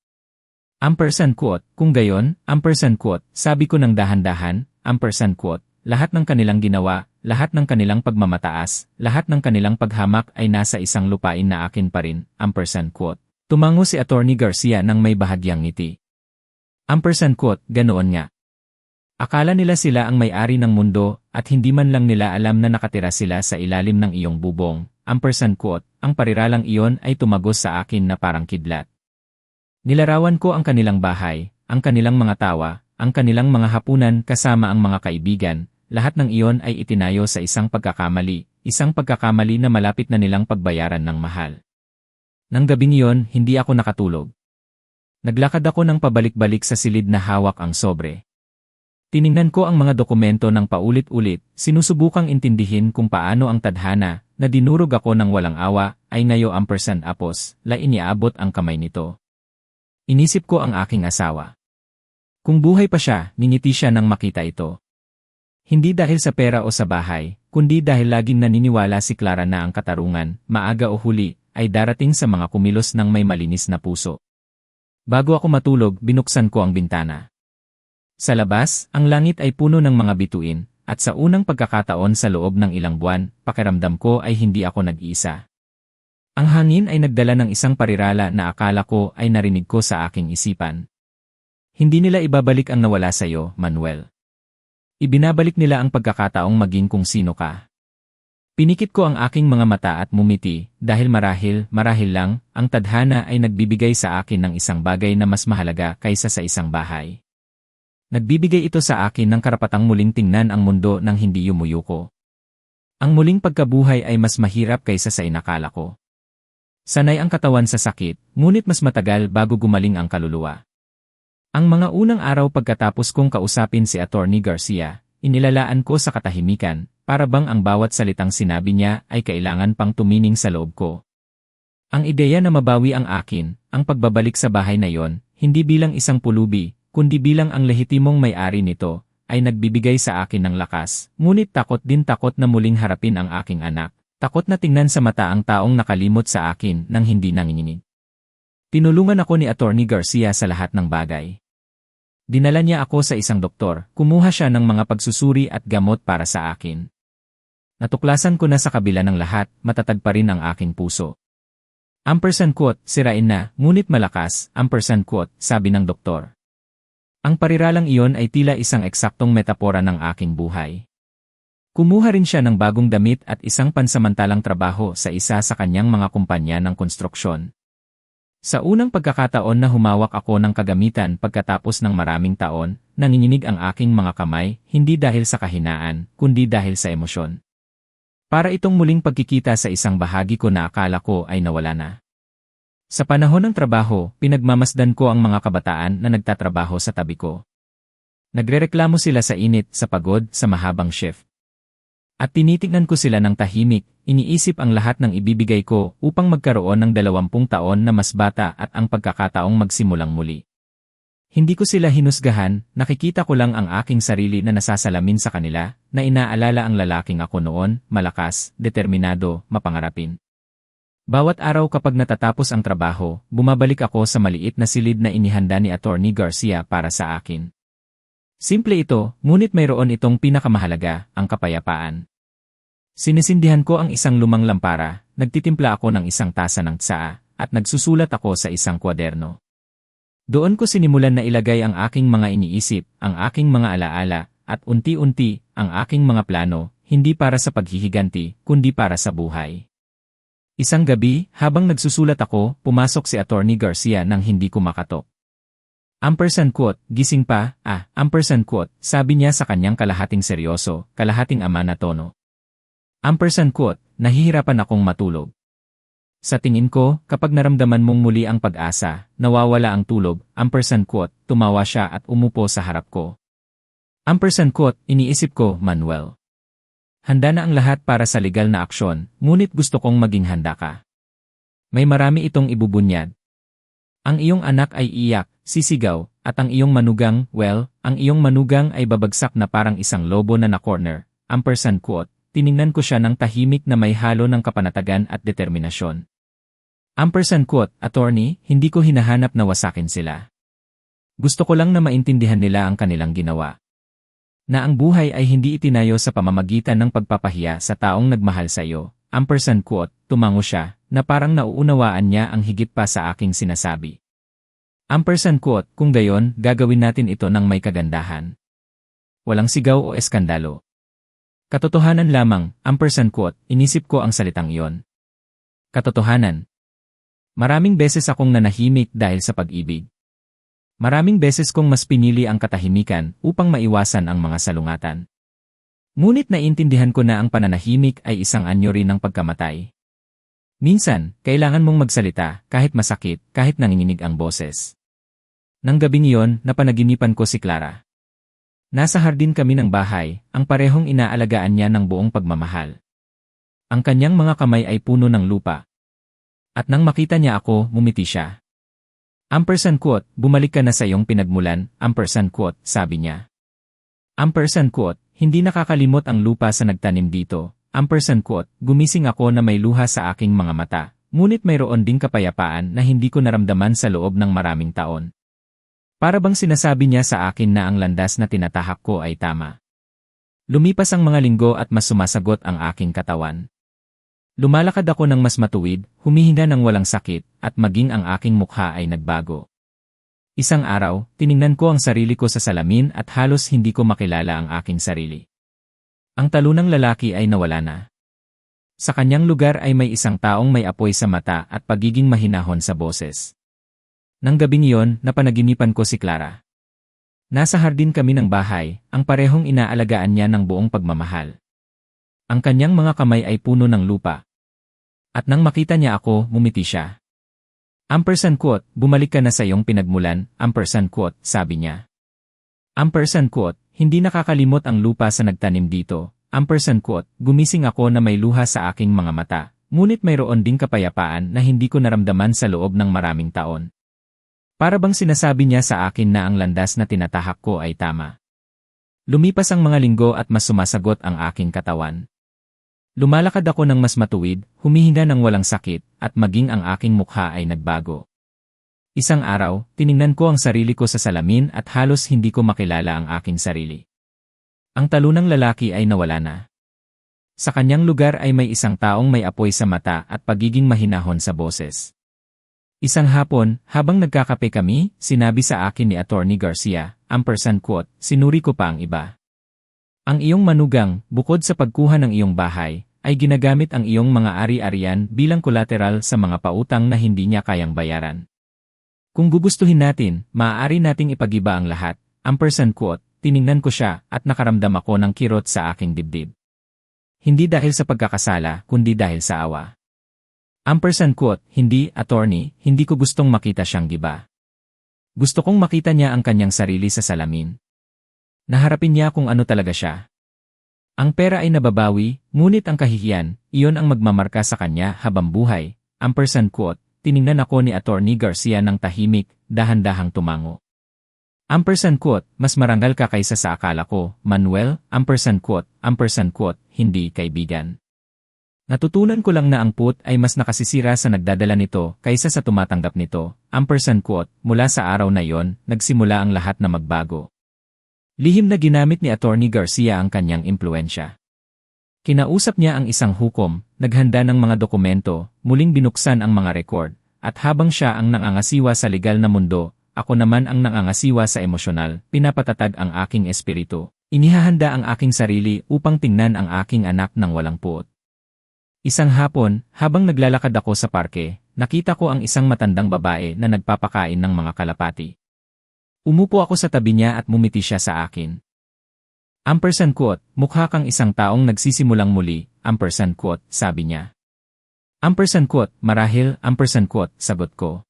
Speaker 1: Ampersand quote, kung gayon, ampersand quote, sabi ko ng dahan-dahan, ampersand quote, lahat ng kanilang ginawa, lahat ng kanilang pagmamataas, lahat ng kanilang paghamak ay nasa isang lupain na akin pa rin, ampersand quote. Tumango si Attorney Garcia nang may bahagyang ngiti. Ampersand quote, ganoon nga. Akala nila sila ang may-ari ng mundo, at hindi man lang nila alam na nakatira sila sa ilalim ng iyong bubong, ampersand quote, ang pariralang iyon ay tumagos sa akin na parang kidlat. Nilarawan ko ang kanilang bahay, ang kanilang mga tawa, ang kanilang mga hapunan kasama ang mga kaibigan, lahat ng iyon ay itinayo sa isang pagkakamali na malapit na nilang pagbayaran ng mahal. Nang gabing iyon, hindi ako nakatulog. Naglakad ako ng pabalik-balik sa silid na hawak ang sobre. Tiningnan ko ang mga dokumento ng paulit-ulit, sinusubukang intindihin kung paano ang tadhana, na dinurog ako ng walang awa, ay ngayo ampersand apos, la iniabot ang kamay nito. Inisip ko ang aking asawa. Kung buhay pa siya, ningiti siya nang makita ito. Hindi dahil sa pera o sa bahay, kundi dahil laging naniniwala si Clara na ang katarungan, maaga o huli, ay darating sa mga kumilos ng may malinis na puso. Bago ako matulog, binuksan ko ang bintana. Sa labas, ang langit ay puno ng mga bituin, at sa unang pagkakataon sa loob ng ilang buwan, pakiramdam ko ay hindi ako nag-iisa. Ang hangin ay nagdala ng isang parirala na akala ko ay narinig ko sa aking isipan. Hindi nila ibabalik ang nawala sa iyo, Manuel. Ibinabalik nila ang pagkakataong maging kung sino ka. Pinikit ko ang aking mga mata at mumiti, dahil marahil lang, ang tadhana ay nagbibigay sa akin ng isang bagay na mas mahalaga kaysa sa isang bahay. Nagbibigay ito sa akin ng karapatang muling tingnan ang mundo nang hindi yumuyuko. Ang muling pagkabuhay ay mas mahirap kaysa sa inakala ko. Sanay ang katawan sa sakit, ngunit mas matagal bago gumaling ang kaluluwa. Ang mga unang araw pagkatapos kong kausapin si Attorney Garcia, inilalaan ko sa katahimikan, para bang ang bawat salitang sinabi niya ay kailangan pang tumining sa loob ko. Ang ideya na mabawi ang akin, ang pagbabalik sa bahay na yon, hindi bilang isang pulubi, kundi bilang ang lehitimong may-ari nito, ay nagbibigay sa akin ng lakas, ngunit takot na muling harapin ang aking anak. Takot na tingnan sa mata ang taong nakalimot sa akin nang hindi nanginginig. Tinulungan ako ni Attorney Garcia sa lahat ng bagay. Dinala niya ako sa isang doktor, kumuha siya ng mga pagsusuri at gamot para sa akin. Natuklasan ko na sa kabila ng lahat, matatag pa rin ang aking puso. Ampersand quote, sirain na, ngunit malakas, ampersand quote, sabi ng doktor. Ang pariralang iyon ay tila isang eksaktong metapora ng aking buhay. Kumuha rin siya ng bagong damit at isang pansamantalang trabaho sa isa sa kanyang mga kumpanya ng konstruksyon. Sa unang pagkakataon na humawak ako ng kagamitan pagkatapos ng maraming taon, nanginginig ang aking mga kamay, hindi dahil sa kahinaan, kundi dahil sa emosyon. Para itong muling pagkikita sa isang bahagi ko na akala ko ay nawala na. Sa panahon ng trabaho, pinagmamasdan ko ang mga kabataan na nagtatrabaho sa tabi ko. Nagrereklamo sila sa init, sa pagod, sa mahabang shift. At tinitignan ko sila ng tahimik, iniisip ang lahat ng ibibigay ko upang magkaroon ng 20 taon na mas bata at ang pagkakataong magsimulang muli. Hindi ko sila hinusgahan, nakikita ko lang ang aking sarili na nasasalamin sa kanila, na inaalala ang lalaking ako noon, malakas, determinado, mapangarapin. Bawat araw kapag natatapos ang trabaho, bumabalik ako sa maliit na silid na inihanda ni Attorney Garcia para sa akin. Simple ito, ngunit mayroon itong pinakamahalaga, ang kapayapaan. Sinisindihan ko ang isang lumang lampara, nagtitimpla ako ng isang tasa ng tsaa, at nagsusulat ako sa isang kwaderno. Doon ko sinimulan na ilagay ang aking mga iniisip, ang aking mga alaala, at unti-unti, ang aking mga plano, hindi para sa paghihiganti, kundi para sa buhay. Isang gabi, habang nagsusulat ako, pumasok si Attorney Garcia nang hindi ko makatok. Ampersand quote, gising pa, ampersand quote, sabi niya sa kanyang kalahating seryoso, kalahating ama na tono. Ampersand quote, nahihirapan akong matulog. Sa tingin ko, kapag naramdaman mong muli ang pag-asa, nawawala ang tulog, ampersand quote, tumawa siya at umupo sa harap ko. Ampersand quote, iniisip ko, Manuel. Handa na ang lahat para sa legal na aksyon, ngunit gusto kong maging handa ka. May marami itong ibubunyad. Ang iyong anak ay iyak, sisigaw, at ang iyong manugang, well, ang iyong manugang ay babagsak na parang isang lobo na na-corner, ampersand quote, tiningnan ko siya ng tahimik na may halo ng kapanatagan at determinasyon. Ampersand quote, attorney, hindi ko hinahanap na wasakin sila. Gusto ko lang na maintindihan nila ang kanilang ginawa. Na ang buhay ay hindi itinayo sa pamamagitan ng pagpapahiya sa taong nagmahal sa iyo. Ampersand quote, tumango siya, na parang nauunawaan niya ang higit pa sa aking sinasabi. Ampersand quote, kung gayon, gagawin natin ito ng may kagandahan. Walang sigaw o eskandalo. Katotohanan lamang, ampersand quote, inisip ko ang salitang iyon. Katotohanan. Maraming beses akong nanahimik dahil sa pag-ibig. Maraming beses kong mas pinili ang katahimikan upang maiwasan ang mga salungatan. Ngunit naiintindihan ko na ang pananahimik ay isang anyo rin ng pagkamatay. Minsan, kailangan mong magsalita kahit masakit, kahit nanginginig ang boses. Nang gabing iyon, napanaginipan ko si Clara. Nasa hardin kami ng bahay, ang parehong inaalagaan niya ng buong pagmamahal. Ang kanyang mga kamay ay puno ng lupa. At nang makita niya ako, ngumiti siya. Ampersand quote, bumalik ka na sa iyong pinagmulan, ampersand quote, sabi niya. Ampersand quote, hindi nakakalimot ang lupa sa nagtanim dito. Ampersand quote, gumising ako na may luha sa aking mga mata, ngunit mayroon ding kapayapaan na hindi ko naramdaman sa loob ng maraming taon. Para bang sinasabi niya sa akin na ang landas na tinatahak ko ay tama. Lumipas ang mga linggo at mas sumasagot ang aking katawan. Lumalakad ako ng mas matuwid, humihinga ng walang sakit, at maging ang aking mukha ay nagbago. Isang araw, tiningnan ko ang sarili ko sa salamin at halos hindi ko makilala ang aking sarili. Ang talunang lalaki ay nawala na. Sa kanyang lugar ay may isang taong may apoy sa mata at pagiging mahinahon sa boses. Nang gabing iyon, napanaginipan ko si Clara. Nasa hardin kami ng bahay, ang parehong inaalagaan niya ng buong pagmamahal. Ang kanyang mga kamay ay puno ng lupa. At nang makita niya ako, ngumiti siya. Ampersand quote, bumalik ka na sa iyong pinagmulan, ampersand quote, sabi niya. Ampersand quote, hindi nakakalimot ang lupa sa nagtanim dito, ampersand quote, gumising ako na may luha sa aking mga mata, ngunit mayroon ding kapayapaan na hindi ko naramdaman sa loob ng maraming taon. Para bang sinasabi niya sa akin na ang landas na tinatahak ko ay tama. Lumipas ang mga linggo at mas sumasagot ang aking katawan. Lumalakad ako ng mas matuwid, humihinga ng walang sakit, at maging ang aking mukha ay nagbago. Isang araw, tiningnan ko ang sarili ko sa salamin at halos hindi ko makilala ang aking sarili. Ang talunang lalaki ay nawala na. Sa kanyang lugar ay may isang taong may apoy sa mata at pagiging mahinahon sa boses. Isang hapon, habang nagkakape kami, sinabi sa akin ni Attorney Garcia, ampersand quote, sinuri ko pa ang iba. Ang iyong manugang, bukod sa pagkuha ng iyong bahay, ay ginagamit ang iyong mga ari-arian bilang kolateral sa mga pautang na hindi niya kayang bayaran. Kung gugustuhin natin, maaari nating ipag-iba ang lahat. Ampersand quote, tiningnan ko siya at nakaramdam ako ng kirot sa aking dibdib. Hindi dahil sa pagkakasala, kundi dahil sa awa. Ampersand quote, hindi, attorney, hindi ko gustong makita siyang giba. Gusto kong makita niya ang kanyang sarili sa salamin. Naharapin niya kung ano talaga siya. Ang pera ay nababawi, ngunit ang kahihiyan, iyon ang magmamarka sa kanya habang buhay. Ampersand quote, tiningnan ako ni Attorney Garcia ng tahimik, dahan-dahang tumango. Ampersand quote, mas marangal ka kaysa sa akala ko, Manuel, ampersand quote, hindi kaibigan. Natutunan ko lang na ang put ay mas nakasisira sa nagdadala nito kaysa sa tumatanggap nito. Ampersand quote, mula sa araw na yon, nagsimula ang lahat na magbago. Lihim na ginamit ni Attorney Garcia ang kanyang impluensya. Kinausap niya ang isang hukom, naghanda ng mga dokumento, muling binuksan ang mga record, at habang siya ang nangangasiwa sa legal na mundo, ako naman ang nangangasiwa sa emosyonal, pinapatatag ang aking espiritu. Inihahanda ang aking sarili upang tingnan ang aking anak ng walang puot. Isang hapon, habang naglalakad ako sa parke, nakita ko ang isang matandang babae na nagpapakain ng mga kalapati. Umupo ako sa tabi niya at mumiti siya sa akin. Ampersand quote, mukha kang isang taong nagsisimulang muli, ampersand quote, sabi niya. Ampersand quote, marahil, ampersand quote, sagot ko.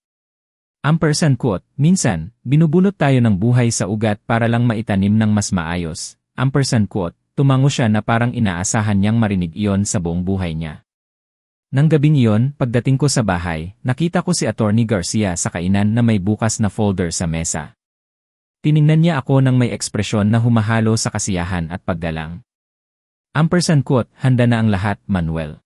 Speaker 1: Ampersand quote, minsan, binubunot tayo ng buhay sa ugat para lang maitanim ng mas maayos. Ampersand quote, tumango siya na parang inaasahan niyang marinig iyon sa buong buhay niya. Nang gabing iyon, pagdating ko sa bahay, nakita ko si Attorney Garcia sa kainan na may bukas na folder sa mesa. Tiningnan niya ako ng may ekspresyon na humahalo sa kasiyahan at paggalang. Ampersand quote, handa na ang lahat, Manuel.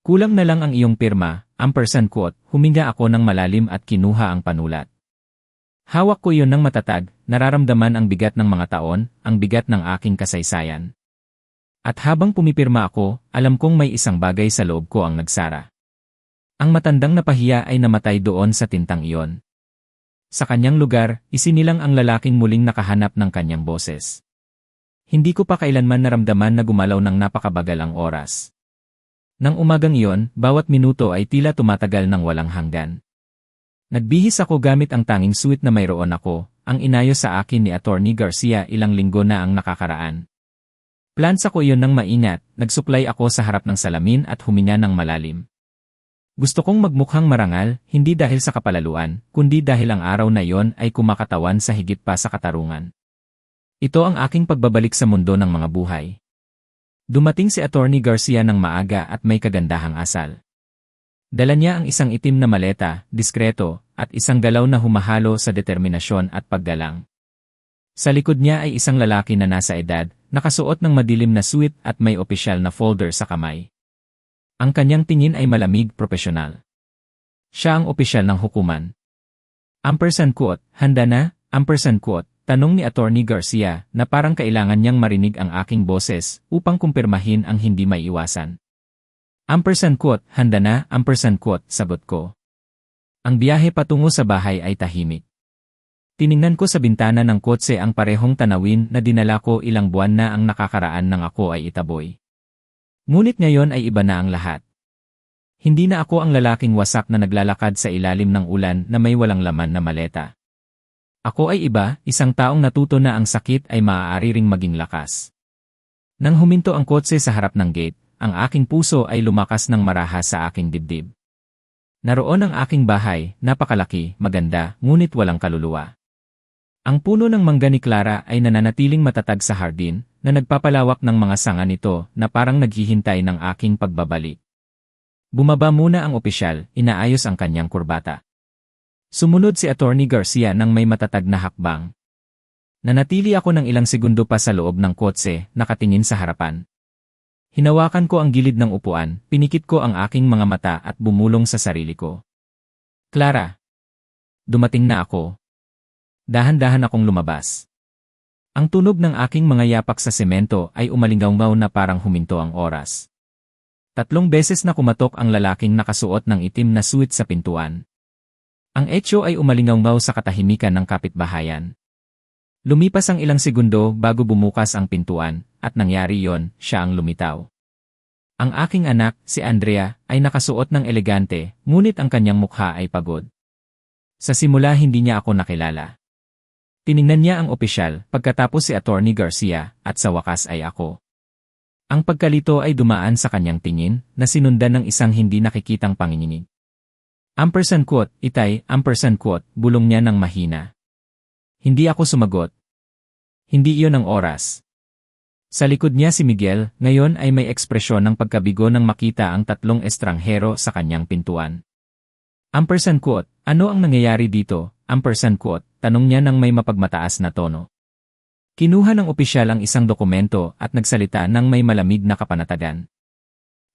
Speaker 1: Kulang na lang ang iyong pirma, ampersand quote, huminga ako ng malalim at kinuha ang panulat. Hawak ko iyon ng matatag, nararamdaman ang bigat ng mga taon, ang bigat ng aking kasaysayan. At habang pumipirma ako, alam kong may isang bagay sa loob ko ang nagsara. Ang matandang napahiya ay namatay doon sa tintang iyon. Sa kanyang lugar, isinilang ang lalaking muling nakahanap ng kanyang boses. Hindi ko pa kailanman naramdaman na gumalaw ng napakabagal ang oras. Nang umagang iyon, bawat minuto ay tila tumatagal ng walang hanggan. Nagbihis ako gamit ang tanging suite na mayroon ako, ang inayos sa akin ni Attorney Garcia ilang linggo na ang nakakaraan. Plansa ko iyon ng maingat, nagsuklay ako sa harap ng salamin at huminga ng malalim. Gusto kong magmukhang marangal, hindi dahil sa kapalaluan, kundi dahil ang araw na iyon ay kumakatawan sa higit pa sa katarungan. Ito ang aking pagbabalik sa mundo ng mga buhay. Dumating si Attorney Garcia ng maaga at may kagandahang asal. Dala niya ang isang itim na maleta, diskreto, at isang galaw na humahalo sa determinasyon at paggalang. Sa likod niya ay isang lalaki na nasa edad, nakasuot ng madilim na suit at may opisyal na folder sa kamay. Ang kanyang tingin ay malamig, propesyonal. Siya ang opisyal ng hukuman. Ampersand quote, handa na? Ampersand quote, tanong ni Attorney Garcia na parang kailangan niyang marinig ang aking boses upang kumpirmahin ang hindi may iwasan. Ampersand quote, handa na? Ampersand quote, sagot ko. Ang biyahe patungo sa bahay ay tahimik. Tiningnan ko sa bintana ng kotse ang parehong tanawin na dinala ko ilang buwan na ang nakakaraan nang ako ay itaboy. Ngunit ngayon ay iba na ang lahat. Hindi na ako ang lalaking wasak na naglalakad sa ilalim ng ulan na may walang laman na maleta. Ako ay iba, isang taong natuto na ang sakit ay maaari ring maging lakas. Nang huminto ang kotse sa harap ng gate, ang aking puso ay lumakas ng marahas sa aking dibdib. Naroon ang aking bahay, napakalaki, maganda, ngunit walang kaluluwa. Ang puno ng mangga ni Clara ay nananatiling matatag sa hardin, na nagpapalawak ng mga sanga nito na parang naghihintay ng aking pagbabalik. Bumaba muna ang opisyal, inaayos ang kanyang kurbata. Sumunod si Attorney Garcia ng may matatag na hakbang. Nanatili ako ng ilang segundo pa sa loob ng kotse, nakatingin sa harapan. Hinawakan ko ang gilid ng upuan, pinikit ko ang aking mga mata at bumulong sa sarili ko. Clara! Dumating na ako. Dahan-dahan akong lumabas. Ang tunog ng aking mga yapak sa semento ay umalingaw na parang huminto ang oras. 3 beses na kumatok ang lalaking nakasuot ng itim na suit sa pintuan. Ang etsyo ay umalingaw sa katahimikan ng kapitbahayan. Lumipas ang ilang segundo bago bumukas ang pintuan, at nangyari yon, siya ang lumitaw. Ang aking anak, si Andrea, ay nakasuot ng elegante, ngunit ang kanyang mukha ay pagod. Sa simula hindi niya ako nakilala. Tiningnan niya ang opisyal, pagkatapos si Attorney Garcia, at sa wakas ay ako. Ang pagkalito ay dumaan sa kanyang tingin, na sinundan ng isang hindi nakikitang panginginig. Ampersand quote, itay, ampersand quote, bulong niya ng mahina. Hindi ako sumagot. Hindi iyon ang oras. Sa likod niya si Miguel, ngayon ay may ekspresyon ng pagkabigo nang makita ang 3 estranghero sa kanyang pintuan. Ampersand quote, ano ang nangyayari dito? Ampersand quote, tanong niya ng may mapagmataas na tono. Kinuha ng opisyal ang isang dokumento at nagsalita ng may malamig na kapanatagan.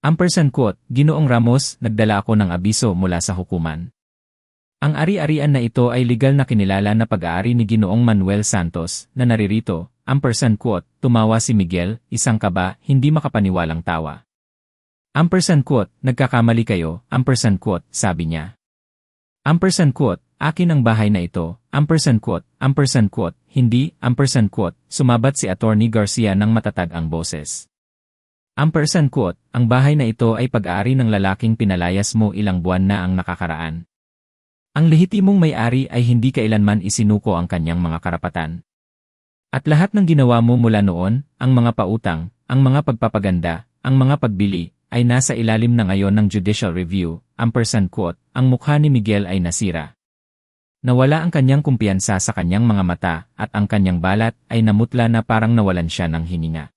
Speaker 1: Ampersand quote, Ginoong Ramos, nagdala ako ng abiso mula sa hukuman. Ang ari-arian na ito ay legal na kinilala na pag-aari ni Ginoong Manuel Santos, na naririto. Ampersand quote, tumawa si Miguel, isang kaba, hindi makapaniwalang tawa. Ampersand quote, nagkakamali kayo, ampersand quote, sabi niya. Ampersand quote, akin ang bahay na ito, ampersand quote, hindi, ampersand quote, sumabat si Attorney Garcia ng matatag ang boses. Ampersand quote, ang bahay na ito ay pag-aari ng lalaking pinalayas mo ilang buwan na ang nakakaraan. Ang lehitimong may-ari ay hindi kailanman isinuko ang kanyang mga karapatan. At lahat ng ginawa mo mula noon, ang mga pautang, ang mga pagpapaganda, ang mga pagbili, ay nasa ilalim na ngayon ng judicial review, ampersand quote, ang mukha ni Miguel ay nasira. Nawala ang kanyang kumpiyansa sa kanyang mga mata at ang kanyang balat ay namutla na parang nawalan siya ng hininga.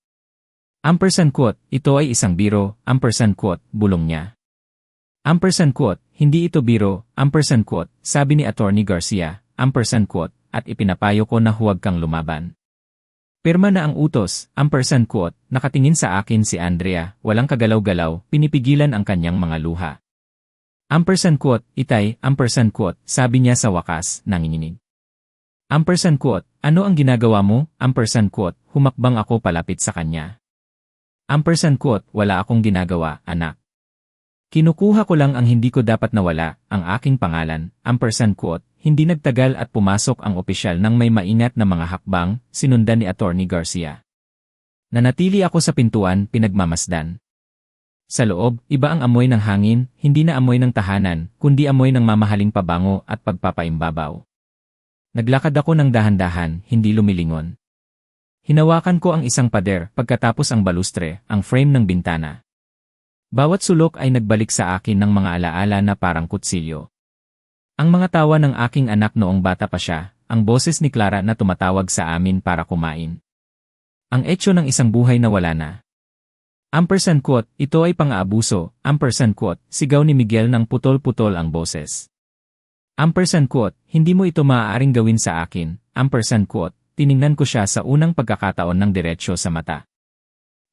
Speaker 1: Ampersand quote, ito ay isang biro, ampersand quote, bulong niya. Ampersand quote, hindi ito biro, ampersand quote, sabi ni Attorney Garcia, ampersand quote, at ipinapayo ko na huwag kang lumaban. Pirma na ang utos, ampersand quote, nakatingin sa akin si Andrea, walang kagalaw-galaw, pinipigilan ang kanyang mga luha. Ampersand quote, itay, ampersand quote, sabi niya sa wakas, nanginginig. Ampersand quote, ano ang ginagawa mo? Ampersand quote, humakbang ako palapit sa kanya. Ampersand quote, wala akong ginagawa, anak. Kinukuha ko lang ang hindi ko dapat nawala, ang aking pangalan, ampersand quote, hindi nagtagal at pumasok ang opisyal ng may maingat na mga hakbang, sinundan ni Attorney Garcia. Nanatili ako sa pintuan, pinagmamasdan. Sa loob, iba ang amoy ng hangin, hindi na amoy ng tahanan, kundi amoy ng mamahaling pabango at pagpapaimbabaw. Naglakad ako ng dahan-dahan, hindi lumilingon. Hinawakan ko ang isang pader, pagkatapos ang balustre, ang frame ng bintana. Bawat sulok ay nagbalik sa akin ng mga alaala na parang kutsilyo. Ang mga tawa ng aking anak noong bata pa siya, ang boses ni Clara na tumatawag sa amin para kumain. Ang etsyo ng isang buhay na wala na. Ampersand quote, ito ay pang-aabuso, ampersand quote, sigaw ni Miguel ng putol-putol ang boses. Ampersand quote, hindi mo ito maaaring gawin sa akin, ampersand quote, tiningnan ko siya sa unang pagkakataon ng diretsyo sa mata.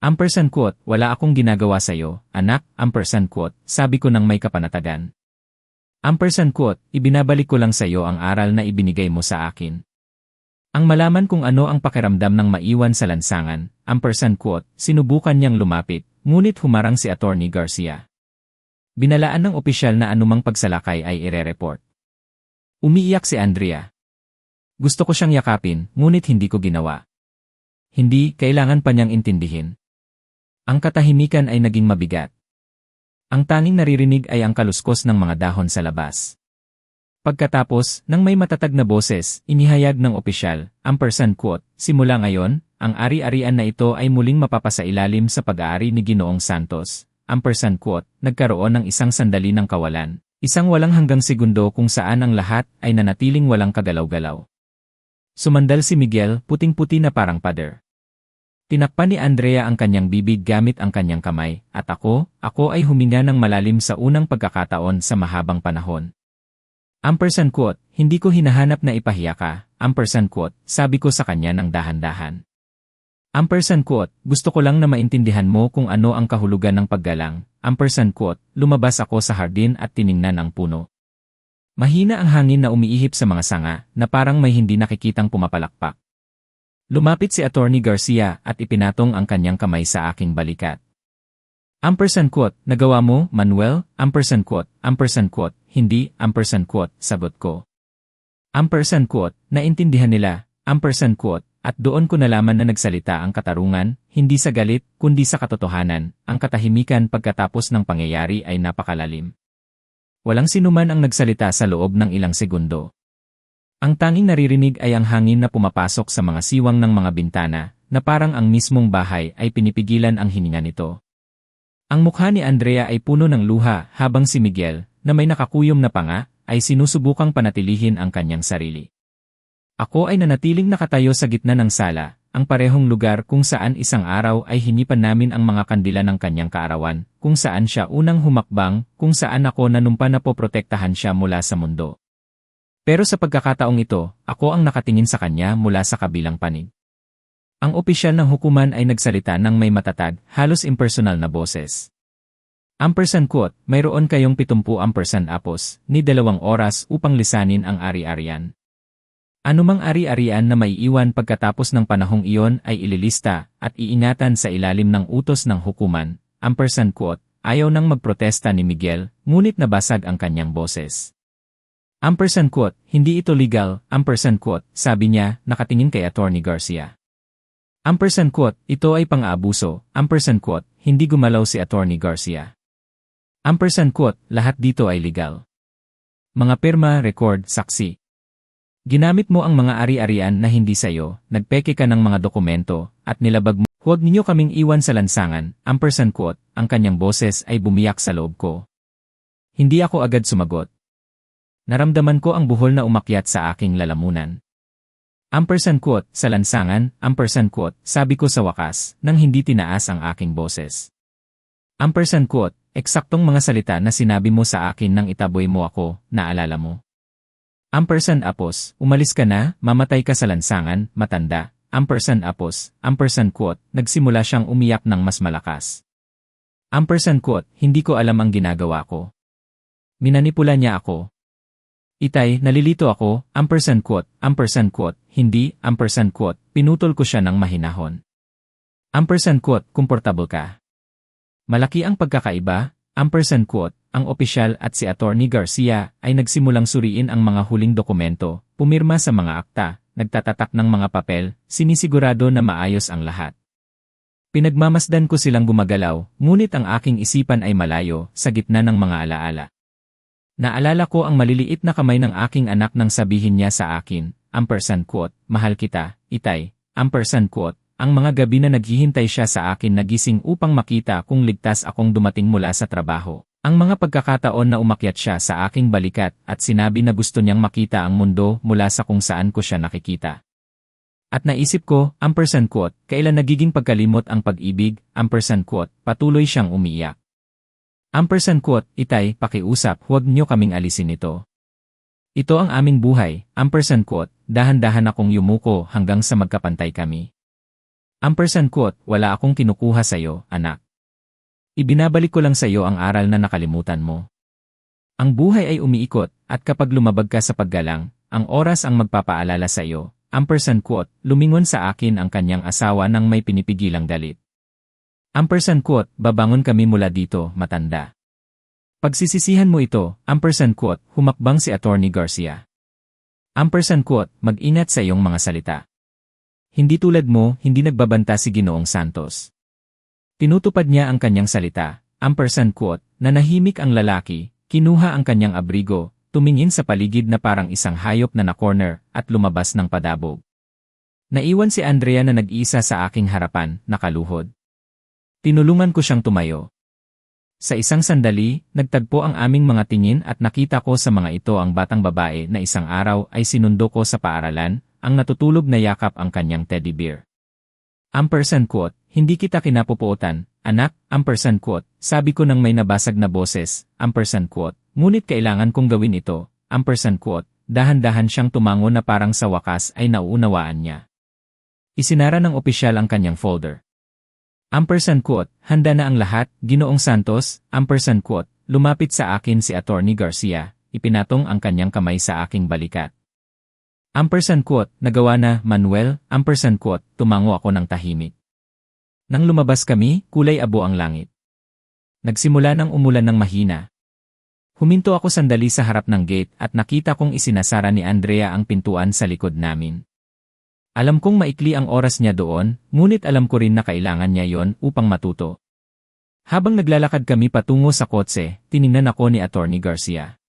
Speaker 1: Ampersand quote, wala akong ginagawa sa'yo, anak, ampersand quote, sabi ko ng may kapanatagan. Ampersand quote, ibinabalik ko lang sa'yo ang aral na ibinigay mo sa akin. Ang malaman kung ano ang pakiramdam ng maiwan sa lansangan, ampersand quote, sinubukan niyang lumapit, ngunit humarang si Attorney Garcia. Binalaan ng opisyal na anumang pagsalakay ay ire-report. Umiiyak si Andrea. Gusto ko siyang yakapin, ngunit hindi ko ginawa. Hindi, kailangan pa niyang intindihin. Ang katahimikan ay naging mabigat. Ang tanging naririnig ay ang kaluskos ng mga dahon sa labas. Pagkatapos, nang may matatag na boses, inihayag ng opisyal, ampersand quote, simula ngayon, ang ari-arian na ito ay muling mapapasailalim sa pag-aari ni Ginoong Santos. Ampersand quote, nagkaroon ng isang sandali ng kawalan, isang walang hanggang segundo kung saan ang lahat ay nanatiling walang kagalaw-galaw. Sumandal si Miguel, puting-puti na parang pader. Tinakpan ni Andrea ang kanyang bibig gamit ang kanyang kamay, at ako ay huminga ng malalim sa unang pagkakataon sa mahabang panahon. Ampersand quote, hindi ko hinahanap na ipahiya ka, ampersand quote, sabi ko sa kanya ng dahan-dahan. Ampersand quote, gusto ko lang na maintindihan mo kung ano ang kahulugan ng paggalang, ampersand quote, lumabas ako sa hardin at tiningnan ang puno. Mahina ang hangin na umiihip sa mga sanga, na parang may hindi nakikitang pumapalakpak. Lumapit si Attorney Garcia at ipinatong ang kanyang kamay sa aking balikat. Ampersand quote, nagawa mo, Manuel, ampersand quote, hindi, ampersand quote, sagot ko. Ampersand quote, naintindihan nila, ampersand quote, at doon ko nalaman na nagsalita ang katarungan, hindi sa galit, kundi sa katotohanan, ang katahimikan pagkatapos ng pangyayari ay napakalalim. Walang sinuman ang nagsalita sa loob ng ilang segundo. Ang tanging naririnig ay ang hangin na pumapasok sa mga siwang ng mga bintana, na parang ang mismong bahay ay pinipigilan ang hininga nito. Ang mukha ni Andrea ay puno ng luha habang si Miguel, na may nakakuyom na panga, ay sinusubukang panatilihin ang kanyang sarili. Ako ay nanatiling nakatayo sa gitna ng sala, ang parehong lugar kung saan isang araw ay hinipan namin ang mga kandila ng kanyang kaarawan, kung saan siya unang humakbang, kung saan ako nanumpa na poprotektahan siya mula sa mundo. Pero sa pagkakataong ito, ako ang nakatingin sa kanya mula sa kabilang panig. Ang opisyal ng hukuman ay nagsalita ng may matatag, halos impersonal na boses. Ampersand quote, mayroon kayong 70 ampersand apos, ni 2 oras upang lisanin ang ari-arian. Anumang ari-arian na maiiwan pagkatapos ng panahong iyon ay ililista at iingatan sa ilalim ng utos ng hukuman. Ampersand quote, ayaw nang magprotesta ni Miguel, ngunit nabasag ang kanyang boses. Ampersand quote, hindi ito legal, ampersand quote, sabi niya, nakatingin kay Attorney Garcia. Ampersand quote, ito ay pang-aabuso, ampersand quote, hindi gumalaw si Attorney Garcia. Ampersand quote, lahat dito ay legal. Mga pirma, record, saksi. Ginamit mo ang mga ari-arian na hindi sayo, nagpeke ka ng mga dokumento, at nilabag mo, huwag ninyo kaming iwan sa lansangan, ampersand quote, ang kanyang boses ay bumiyak sa loob ko. Hindi ako agad sumagot. Naramdaman ko ang buhol na umakyat sa aking lalamunan. Ampersand quote, sa lansangan, ampersand quote, sabi ko sa wakas, nang hindi tinaas ang aking boses. Ampersand quote, eksaktong mga salita na sinabi mo sa akin nang itaboy mo ako, naalala mo. Ampersand apos, umalis ka na, mamatay ka sa lansangan, matanda. Ampersand apos, ampersand quote, nagsimula siyang umiyak ng mas malakas. Ampersand quote, hindi ko alam ang ginagawa ko. Minanipula niya ako. Itay, nalilito ako, ampersand quote, hindi, ampersand quote, pinutol ko siya ng mahinahon. Ampersand quote, komportable ka. Malaki ang pagkakaiba, ampersand quote, ang opisyal at si Attorney Garcia ay nagsimulang suriin ang mga huling dokumento, pumirma sa mga akta, nagtatatak ng mga papel, sinisigurado na maayos ang lahat. Pinagmamasdan ko silang gumagalaw, ngunit ang aking isipan ay malayo, sa gitna ng mga alaala. Naalala ko ang maliliit na kamay ng aking anak nang sabihin niya sa akin, ampersand quote, mahal kita, Itay, ampersand quote, ang mga gabi na naghihintay siya sa akin nagising upang makita kung ligtas akong dumating mula sa trabaho. Ang mga pagkakataon na umakyat siya sa aking balikat at sinabi na gusto niyang makita ang mundo mula sa kung saan ko siya nakikita. At naisip ko, ampersand quote, kailan nagiging pagkalimot ang pag-ibig, ampersand quote, patuloy siyang umiiyak. Ampersand quote, Itay, pakiusap, huwag niyo kaming alisin ito. Ito ang aming buhay, ampersand quote, dahan-dahan akong yumuko hanggang sa magkapantay kami. Ampersand quote, wala akong kinukuha sa'yo, anak. Ibinabalik ko lang sa iyo ang aral na nakalimutan mo. Ang buhay ay umiikot, at kapag lumabag ka sa paggalang, ang oras ang magpapaalala sa iyo. Ampersand quote, lumingon sa akin ang kanyang asawa nang may pinipigilang galit. Ampersand quote, babangon kami mula dito, matanda. Pagsisisihan mo ito, ampersand quote, humakbang si Attorney Garcia. Ampersand quote, mag-ingat sa iyong mga salita. Hindi tulad mo, hindi nagbabanta si Ginoong Santos. Tinutupad niya ang kanyang salita, ampersand quote, nanahimik ang lalaki, kinuha ang kanyang abrigo, tumingin sa paligid na parang isang hayop na na-corner, at lumabas ng padabog. Naiwan si Andrea na nag-iisa sa aking harapan, nakaluhod. Tinulungan ko siyang tumayo. Sa isang sandali, nagtagpo ang aming mga tingin at nakita ko sa mga ito ang batang babae na isang araw ay sinundo ko sa paaralan, ang natutulog na yakap ang kanyang teddy bear. Ampersand quote, hindi kita kinapupuotan, anak, ampersand quote, sabi ko nang may nabasag na boses, ampersand quote, ngunit kailangan kong gawin ito, ampersand quote, dahan-dahan siyang tumango na parang sa wakas ay nauunawaan niya. Isinara ng opisyal ang kanyang folder. Ampersand quote, handa na ang lahat, Ginoong Santos, ampersand quote, lumapit sa akin si Attorney Garcia, ipinatong ang kanyang kamay sa aking balikat. Ampersand quote, nagawa na, Manuel, ampersand quote, tumango ako ng tahimik. Nang lumabas kami, kulay abo ang langit. Nagsimula ng umulan ng mahina. Huminto ako sandali sa harap ng gate at nakita kong isinasara ni Andrea ang pintuan sa likod namin. Alam kong maikli ang oras niya doon, ngunit alam ko rin na kailangan niya yon upang matuto. Habang naglalakad kami patungo sa kotse, tiningnan ako ni Attorney Garcia.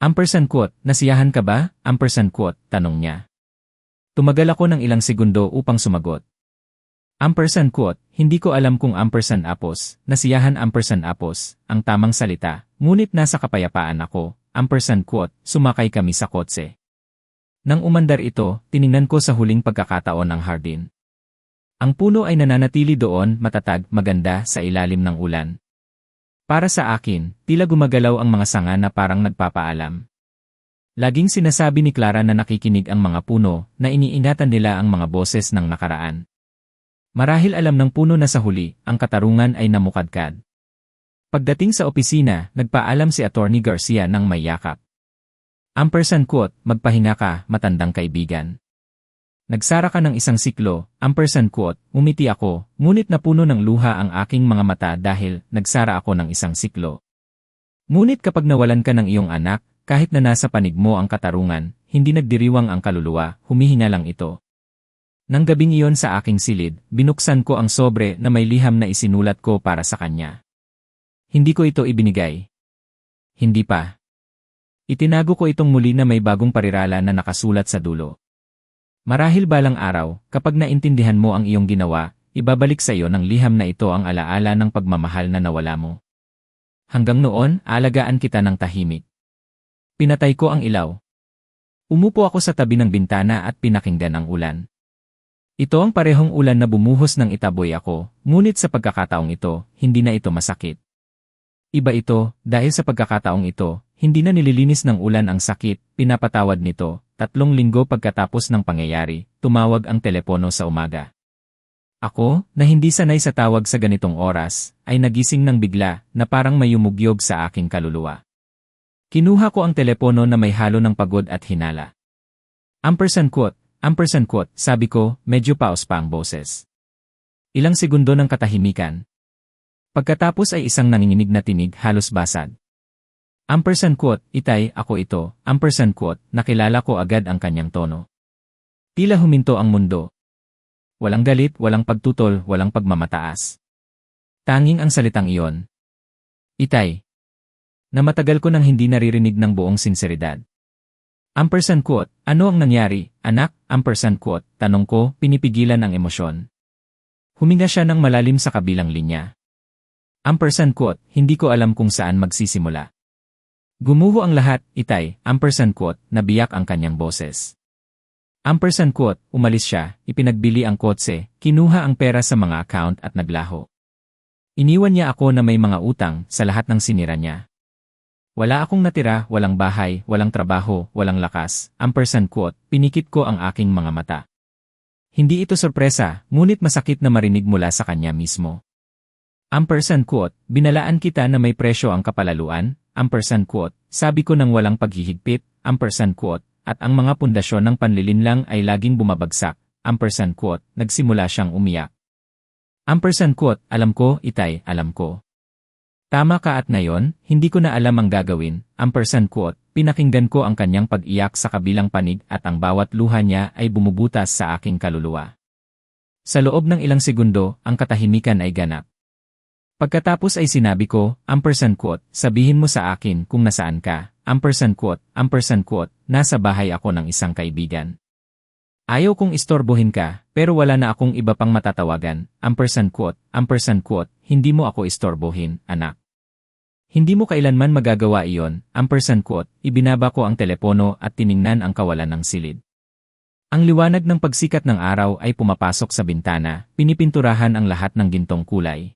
Speaker 1: Ampersand quote, nasiyahan ka ba? Ampersand quote, tanong niya. Tumagal ako ng ilang segundo upang sumagot. Ampersand quote, hindi ko alam kung ampersand apos, nasiyahan ampersand apos, ang tamang salita, ngunit nasa kapayapaan ako, ampersand quote, sumakay kami sa kotse. Nang umandar ito, tiningnan ko sa huling pagkakataon ang hardin. Ang puno ay nananatili doon, matatag, maganda, sa ilalim ng ulan. Para sa akin, tila gumagalaw ang mga sanga na parang nagpapaalam. Laging sinasabi ni Clara na nakikinig ang mga puno, na iniingatan nila ang mga boses ng nakaraan. Marahil alam ng puno na sa huli, ang katarungan ay namukadkad. Pagdating sa opisina, nagpaalam si Attorney Garcia ng may yakap. Ampersand quote, magpahinga ka, matandang kaibigan. Nagsara ka ng isang siklo, ampersand quote, umiti ako, ngunit napuno ng luha ang aking mga mata dahil nagsara ako ng isang siklo. Ngunit kapag nawalan ka ng iyong anak, kahit na nasa panig mo ang katarungan, hindi nagdiriwang ang kaluluwa, humihinga lang ito. Nang gabing iyon sa aking silid, binuksan ko ang sobre na may liham na isinulat ko para sa kanya. Hindi ko ito ibinigay. Hindi pa. Itinago ko itong muli na may bagong parirala na nakasulat sa dulo. Marahil balang araw, kapag naintindihan mo ang iyong ginawa, ibabalik sa iyo ng liham na ito ang alaala ng pagmamahal na nawala mo. Hanggang noon, alagaan kita ng tahimik. Pinatay ko ang ilaw. Umupo ako sa tabi ng bintana at pinakinggan ang ulan. Ito ang parehong ulan na bumuhos ng itaboy ako, ngunit sa pagkakataong ito, hindi na ito masakit. Iba ito, dahil sa pagkakataong ito, hindi na nililinis ng ulan ang sakit, pinapatawad nito. 3 linggo pagkatapos ng pangyayari, tumawag ang telepono sa umaga. Ako, na hindi sanay sa tawag sa ganitong oras, ay nagising ng bigla na parang may yumugyog sa aking kaluluwa. Kinuha ko ang telepono na may halo ng pagod at hinala. Ampersand quote, sabi ko, medyo paos pa ang boses. Ilang segundo ng katahimikan. Pagkatapos ay isang nanginginig na tinig halos basad. Ampersand quote, Itay, ako ito, ampersand quote, nakilala ko agad ang kanyang tono. Tila huminto ang mundo. Walang galit, walang pagtutol, walang pagmamataas. Tanging ang salitang iyon. Itay. Na matagal ko nang hindi naririnig ng buong sinseridad. Ampersand quote, ano ang nangyari, anak? Ampersand quote, tanong ko, pinipigilan ang emosyon. Huminga siya ng malalim sa kabilang linya. Ampersand quote, hindi ko alam kung saan magsisimula. Gumuho ang lahat, itay, ampersand quote, nabiyak ang kanyang boses. Ampersand quote, umalis siya, ipinagbili ang kotse, kinuha ang pera sa mga account at naglaho. Iniwan niya ako na may mga utang sa lahat ng sinira niya. Wala akong natira, walang bahay, walang trabaho, walang lakas, ampersand quote, pinikit ko ang aking mga mata. Hindi ito sorpresa, ngunit masakit na marinig mula sa kanya mismo. Ampersand quote, binalaan kita na may presyo ang kapalaluan, ampersand quote, sabi ko nang walang paghihigpit, ampersand quote, at ang mga pundasyon ng panlilinlang ay laging bumabagsak, ampersand quote, nagsimula siyang umiyak. Ampersand quote, alam ko, itay, alam ko. Tama ka at ngayon, hindi ko na alam ang gagawin, ampersand quote, pinakinggan ko ang kanyang pag-iyak sa kabilang panig at ang bawat luha niya ay bumubutas sa aking kaluluwa. Sa loob ng ilang segundo, ang katahimikan ay ganap. Pagkatapos ay sinabi ko, ampersand quote, sabihin mo sa akin kung nasaan ka, ampersand quote, nasa bahay ako ng isang kaibigan. Ayaw kong istorbohin ka, pero wala na akong iba pang matatawagan, ampersand quote, hindi mo ako istorbohin, anak. Hindi mo kailanman magagawa iyon, ampersand quote, ibinaba ko ang telepono at tiningnan ang kawalan ng silid. Ang liwanag ng pagsikat ng araw ay pumapasok sa bintana, pinipinturahan ang lahat ng gintong kulay.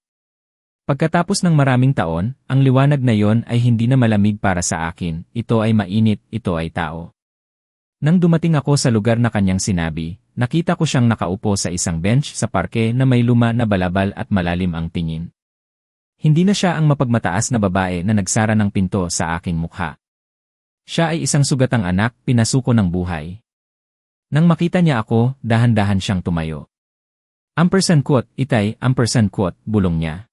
Speaker 1: Pagkatapos ng maraming taon, ang liwanag na yon ay hindi na malamig para sa akin, ito ay mainit, ito ay tao. Nang dumating ako sa lugar na kanyang sinabi, nakita ko siyang nakaupo sa isang bench sa parke na may luma na balabal at malalim ang tingin. Hindi na siya ang mapagmataas na babae na nagsara ng pinto sa aking mukha. Siya ay isang sugatang anak, pinasuko ng buhay. Nang makita niya ako, dahan-dahan siyang tumayo. Ampersand quote, itay, ampersand quote, bulong niya.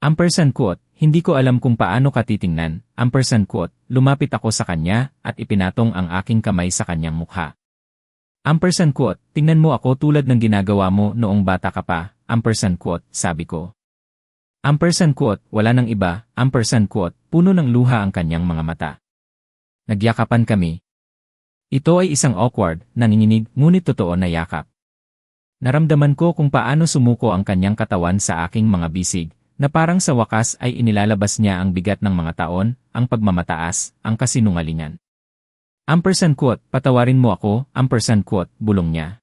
Speaker 1: Ampersand quote, hindi ko alam kung paano ka titingnan, ampersand quote, lumapit ako sa kanya at ipinatong ang aking kamay sa kanyang mukha. Ampersand quote, tingnan mo ako tulad ng ginagawa mo noong bata ka pa, ampersand quote, sabi ko. Ampersand quote, wala nang iba, ampersand quote, puno ng luha ang kanyang mga mata. Nagyakapan kami. Ito ay isang awkward, nanginginig, ngunit totoo na yakap. Naramdaman ko kung paano sumuko ang kanyang katawan sa aking mga bisig, na parang sa wakas ay inilalabas niya ang bigat ng mga taon, ang pagmamataas, ang kasinungalingan. Ampersand quote, patawarin mo ako, ampersand quote, bulong niya.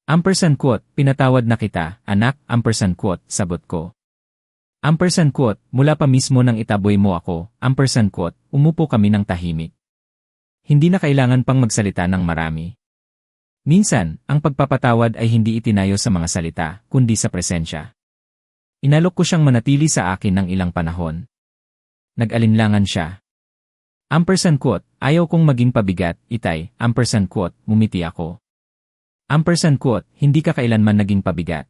Speaker 1: Ampersand quote, pinatawad na kita, anak, ampersand quote, sagot ko. Ampersand quote, mula pa mismo nang itaboy mo ako, ampersand quote, umupo kami ng tahimik. Hindi na kailangan pang magsalita ng marami. Minsan, ang pagpapatawad ay hindi itinayo sa mga salita, kundi sa presensya. Inalok ko siyang manatili sa akin ng ilang panahon. Nag-alinlangan siya. Ampersand quote, ayaw kong maging pabigat, itay, ampersand quote, mumiti ako. Ampersand quote, hindi ka kailanman naging pabigat.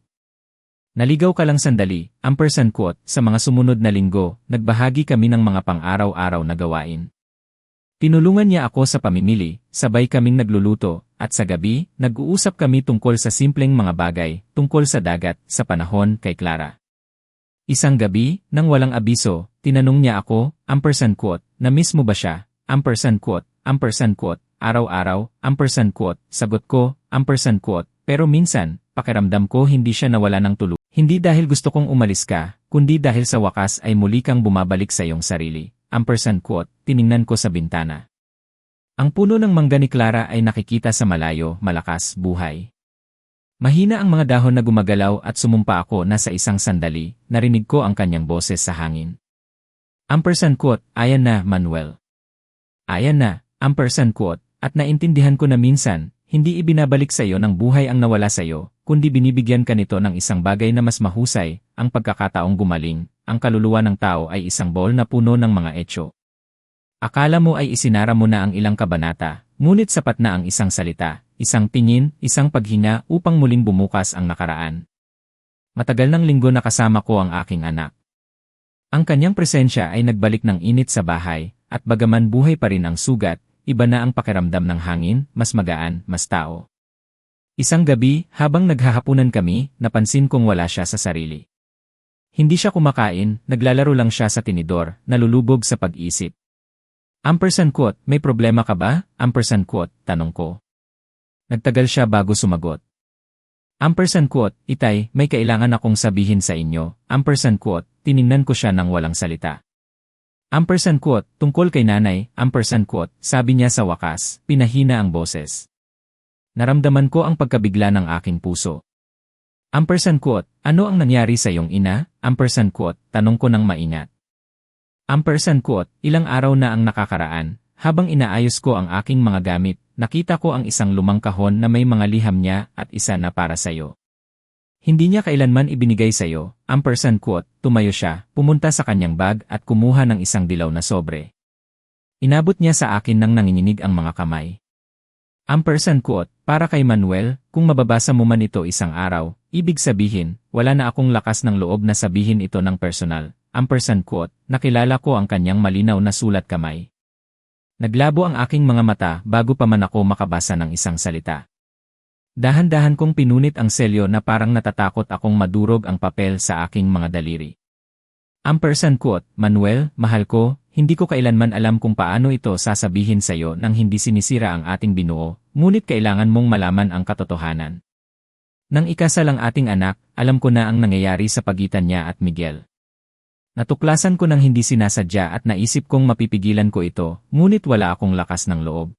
Speaker 1: Naligaw ka lang sandali, ampersand quote, sa mga sumunod na linggo, nagbahagi kami ng mga pang-araw-araw na gawain. Tinulungan niya ako sa pamimili, sabay kaming nagluluto, at sa gabi, nag-uusap kami tungkol sa simpleng mga bagay, tungkol sa dagat, sa panahon kay Clara. Isang gabi, nang walang abiso, tinanong niya ako, ampersand quote, na-miss mo ba siya, ampersand quote, araw-araw, ampersand quote, sagot ko, ampersand quote, pero minsan, pakiramdam ko hindi siya nawala ng tulog. Hindi dahil gusto kong umalis ka, kundi dahil sa wakas ay muli kang bumabalik sa iyong sarili, ampersand quote, tiningnan ko sa bintana. Ang puno ng mangga ni Clara ay nakikita sa malayo, malakas, buhay. Mahina ang mga dahon na gumagalaw at sumumpa ako na sa isang sandali, narinig ko ang kanyang boses sa hangin. Ampersand quote, ayan na, Manuel. Ayan na, ampersand quote, at naintindihan ko na minsan, hindi ibinabalik sa iyo ng buhay ang nawala sa iyo, kundi binibigyan ka nito ng isang bagay na mas mahusay, ang pagkakataong gumaling. Ang kaluluwa ng tao ay isang bowl na puno ng mga etyo. Akala mo ay isinara mo na ang ilang kabanata, ngunit sapat na ang isang salita, isang tingin, isang paghinga upang muling bumukas ang nakaraan. Matagal ng linggo na kasama ko ang aking anak. Ang kanyang presensya ay nagbalik ng init sa bahay, at bagaman buhay pa rin ang sugat, iba na ang pakiramdam ng hangin, mas magaan, mas tao. Isang gabi, habang naghahapunan kami, napansin kong wala siya sa sarili. Hindi siya kumakain, naglalaro lang siya sa tinidor, nalulubog sa pag-isip. Ampersand quote, may problema ka ba? Ampersand quote, tanong ko. Nagtagal siya bago sumagot. Ampersand quote, Itay, may kailangan akong sabihin sa inyo. Ampersand quote, tiningnan ko siya nang walang salita. Ampersand quote, tungkol kay nanay. Ampersand quote, sabi niya sa wakas, pinahina ang boses. Naramdaman ko ang pagkabigla ng aking puso. Ampersand quote, ano ang nangyari sa iyong ina? Ampersand quote, tanong ko nang maingat. Ampersand quote, ilang araw na ang nakakaraan, habang inaayos ko ang aking mga gamit, nakita ko ang isang lumang kahon na may mga liham niya at isa na para sa iyo. Hindi niya kailanman ibinigay sa iyo. Ampersand quote, tumayo siya, pumunta sa kanyang bag at kumuha ng isang dilaw na sobre. Inabot niya sa akin nang nanginginig ang mga kamay. Ampersand quote, para kay Manuel, kung mababasa mo man ito isang araw, ibig sabihin, wala na akong lakas ng loob na sabihin ito ng personal. Ampersand quote, nakilala ko ang kanyang malinaw na sulat kamay. Naglabo ang aking mga mata bago pa man ako makabasa ng isang salita. Dahan-dahan kong pinunit ang selyo na parang natatakot akong madurog ang papel sa aking mga daliri. Ampersand quote, Manuel, mahal ko, hindi ko kailanman alam kung paano ito sasabihin sa iyo nang hindi sinisira ang ating binuo, ngunit kailangan mong malaman ang katotohanan. Nang ikasal ang ating anak, alam ko na ang nangyayari sa pagitan niya at Miguel. Natuklasan ko nang hindi sinasadya at naisip kong mapipigilan ko ito, ngunit wala akong lakas ng loob.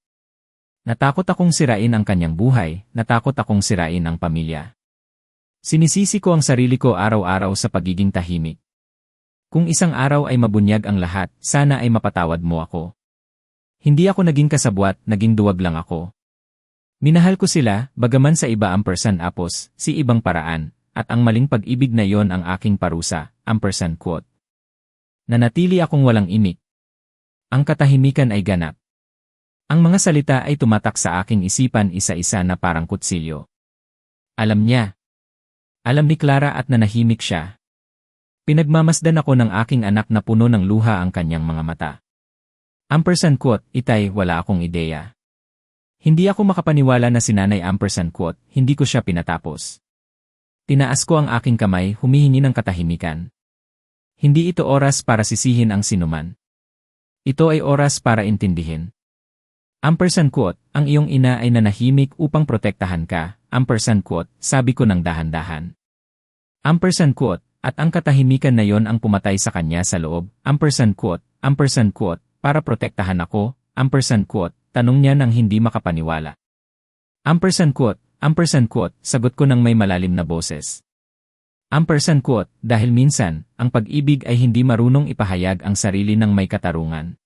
Speaker 1: Natakot akong sirain ang kanyang buhay, natakot akong sirain ang pamilya. Sinisisi ko ang sarili ko araw-araw sa pagiging tahimik. Kung isang araw ay mabunyag ang lahat, sana ay mapatawad mo ako. Hindi ako naging kasabwat, naging duwag lang ako. Minahal ko sila, bagaman sa iba ampersand apos, si ibang paraan, at ang maling pag-ibig na yon ang aking parusa. Ampersand quote. Nanatili akong walang imik. Ang katahimikan ay ganap. Ang mga salita ay tumatak sa aking isipan isa-isa na parang kutsilyo. Alam niya. Alam ni Clara at nanahimik siya. Pinagmamasdan ako ng aking anak na puno ng luha ang kanyang mga mata. Ampersand quote, Itay, wala akong ideya. Hindi ako makapaniwala na si Nanay Ampersand quote, hindi ko siya pinatapos. Tinaas ko ang aking kamay, humihingi ng katahimikan. Hindi ito oras para sisihin ang sinuman. Ito ay oras para intindihin. Ampersand quote, ang iyong ina ay nanahimik upang protektahan ka. Ampersand quote, sabi ko ng dahan-dahan. Ampersand quote, at ang katahimikan na yon ang pumatay sa kanya sa loob. Ampersand quote, para protektahan ako. Ampersand quote, tanong niya nang hindi makapaniwala. Ampersand quote, sagot ko ng may malalim na boses. Ampersand quote, dahil minsan, ang pag-ibig ay hindi marunong ipahayag ang sarili ng may katarungan.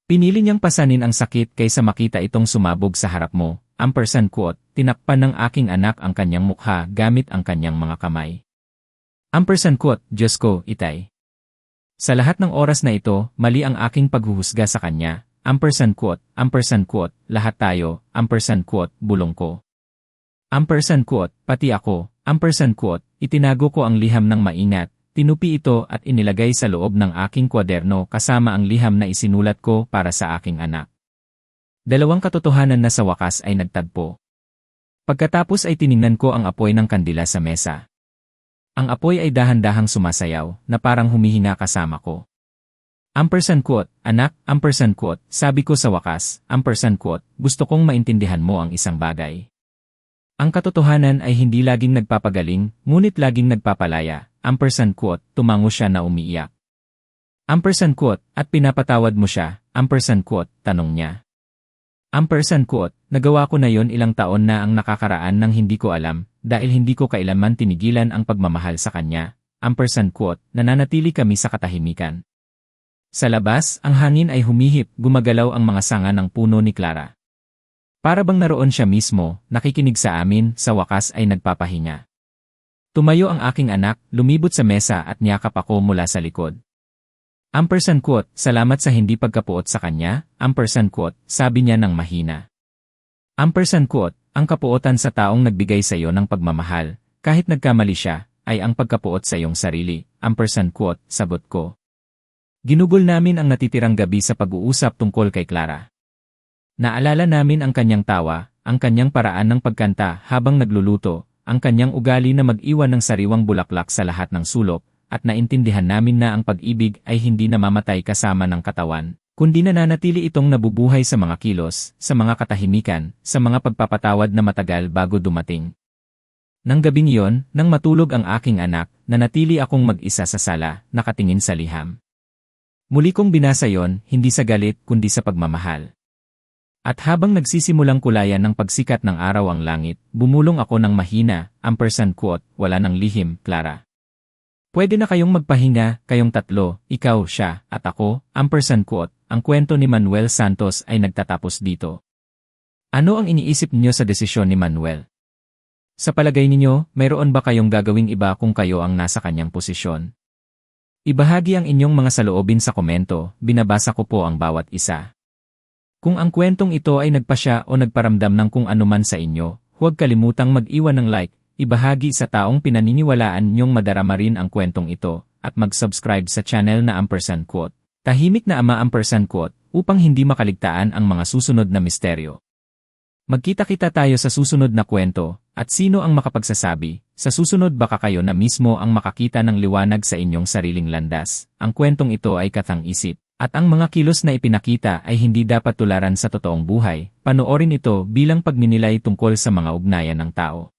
Speaker 1: Pinili niyang pasanin ang sakit kaysa makita itong sumabog sa harap mo. Ampersand quote, tinakpan ng aking anak ang kanyang mukha gamit ang kanyang mga kamay. Ampersand quote, Diyos ko, Itay. Sa lahat ng oras na ito, mali ang aking paghuhusga sa kanya. Ampersand quote, lahat tayo. Ampersand quote, bulong ko. Ampersand quote, pati ako. Ampersand quote, itinago ko ang liham ng maingat, tinupi ito at inilagay sa loob ng aking kwaderno kasama ang liham na isinulat ko para sa aking anak. Dalawang katotohanan na sa wakas ay nagtagpo. Pagkatapos ay tiningnan ko ang apoy ng kandila sa mesa. Ang apoy ay dahan-dahang sumasayaw na parang humihinga kasama ko. Ampersand quote, anak, ampersand quote, sabi ko sa wakas, ampersand quote, gusto kong maintindihan mo ang isang bagay. Ang katotohanan ay hindi laging nagpapagaling, ngunit laging nagpapalaya. Ampersand quote, tumango siya na umiiyak. Ampersand quote, at pinapatawad mo siya. Ampersand quote, tanong niya. Ampersand quote, nagawa ko na yon ilang taon na ang nakakaraan nang hindi ko alam, dahil hindi ko kailanman tinigilan ang pagmamahal sa kanya. Ampersand quote, nananatili kami sa katahimikan. Sa labas, ang hangin ay humihip, gumagalaw ang mga sanga ng puno ni Clara. Para bang naroon siya mismo, nakikinig sa amin, sa wakas ay nagpapahinga. Tumayo ang aking anak, lumibot sa mesa at niyakap ako mula sa likod. Quote, salamat sa hindi pagkapuot sa kanya, quote, sabi niya ng mahina. Quote, ang kapuotan sa taong nagbigay sa iyo ng pagmamahal, kahit nagkamali siya, ay ang pagkapuot sa iyong sarili, quote, sagot ko. Ginugol namin ang natitirang gabi sa pag-uusap tungkol kay Clara. Naalala namin ang kanyang tawa, ang kanyang paraan ng pagkanta habang nagluluto, ang kanyang ugali na mag-iwan ng sariwang bulaklak sa lahat ng sulok, at naintindihan namin na ang pag-ibig ay hindi namamatay kasama ng katawan, kundi nananatili itong nabubuhay sa mga kilos, sa mga katahimikan, sa mga pagpapatawad na matagal bago dumating. Nang gabing iyon, nang matulog ang aking anak, nanatili akong mag-isa sa sala, nakatingin sa liham. Muli kong binasa yon, hindi sa galit kundi sa pagmamahal. At habang nagsisimulang kulayan ng pagsikat ng araw ang langit, bumulong ako ng mahina, quote, wala ng lihim, Clara. Pwede na kayong magpahinga, kayong tatlo, ikaw, siya, at ako, quote, ang kwento ni Manuel Santos ay nagtatapos dito. Ano ang iniisip niyo sa desisyon ni Manuel? Sa palagay ninyo, mayroon ba kayong gagawing iba kung kayo ang nasa kanyang posisyon? Ibahagi ang inyong mga saloobin sa komento, binabasa ko po ang bawat isa. Kung ang kwentong ito ay nagpasya o nagparamdam ng kung anuman sa inyo, huwag kalimutang mag-iwan ng like, ibahagi sa taong pinaniniwalaan niyong madarama rin ang kwentong ito, at mag-subscribe sa channel na quote, tahimik na ama quote, upang hindi makaligtaan ang mga susunod na misteryo. Magkita-kita tayo sa susunod na kwento, at sino ang makapagsasabi, sa susunod baka kayo na mismo ang makakita ng liwanag sa inyong sariling landas. Ang kwentong ito ay katang-isip, at ang mga kilos na ipinakita ay hindi dapat tularan sa totoong buhay. Panoorin ito bilang pagninilay tungkol sa mga ugnayan ng tao.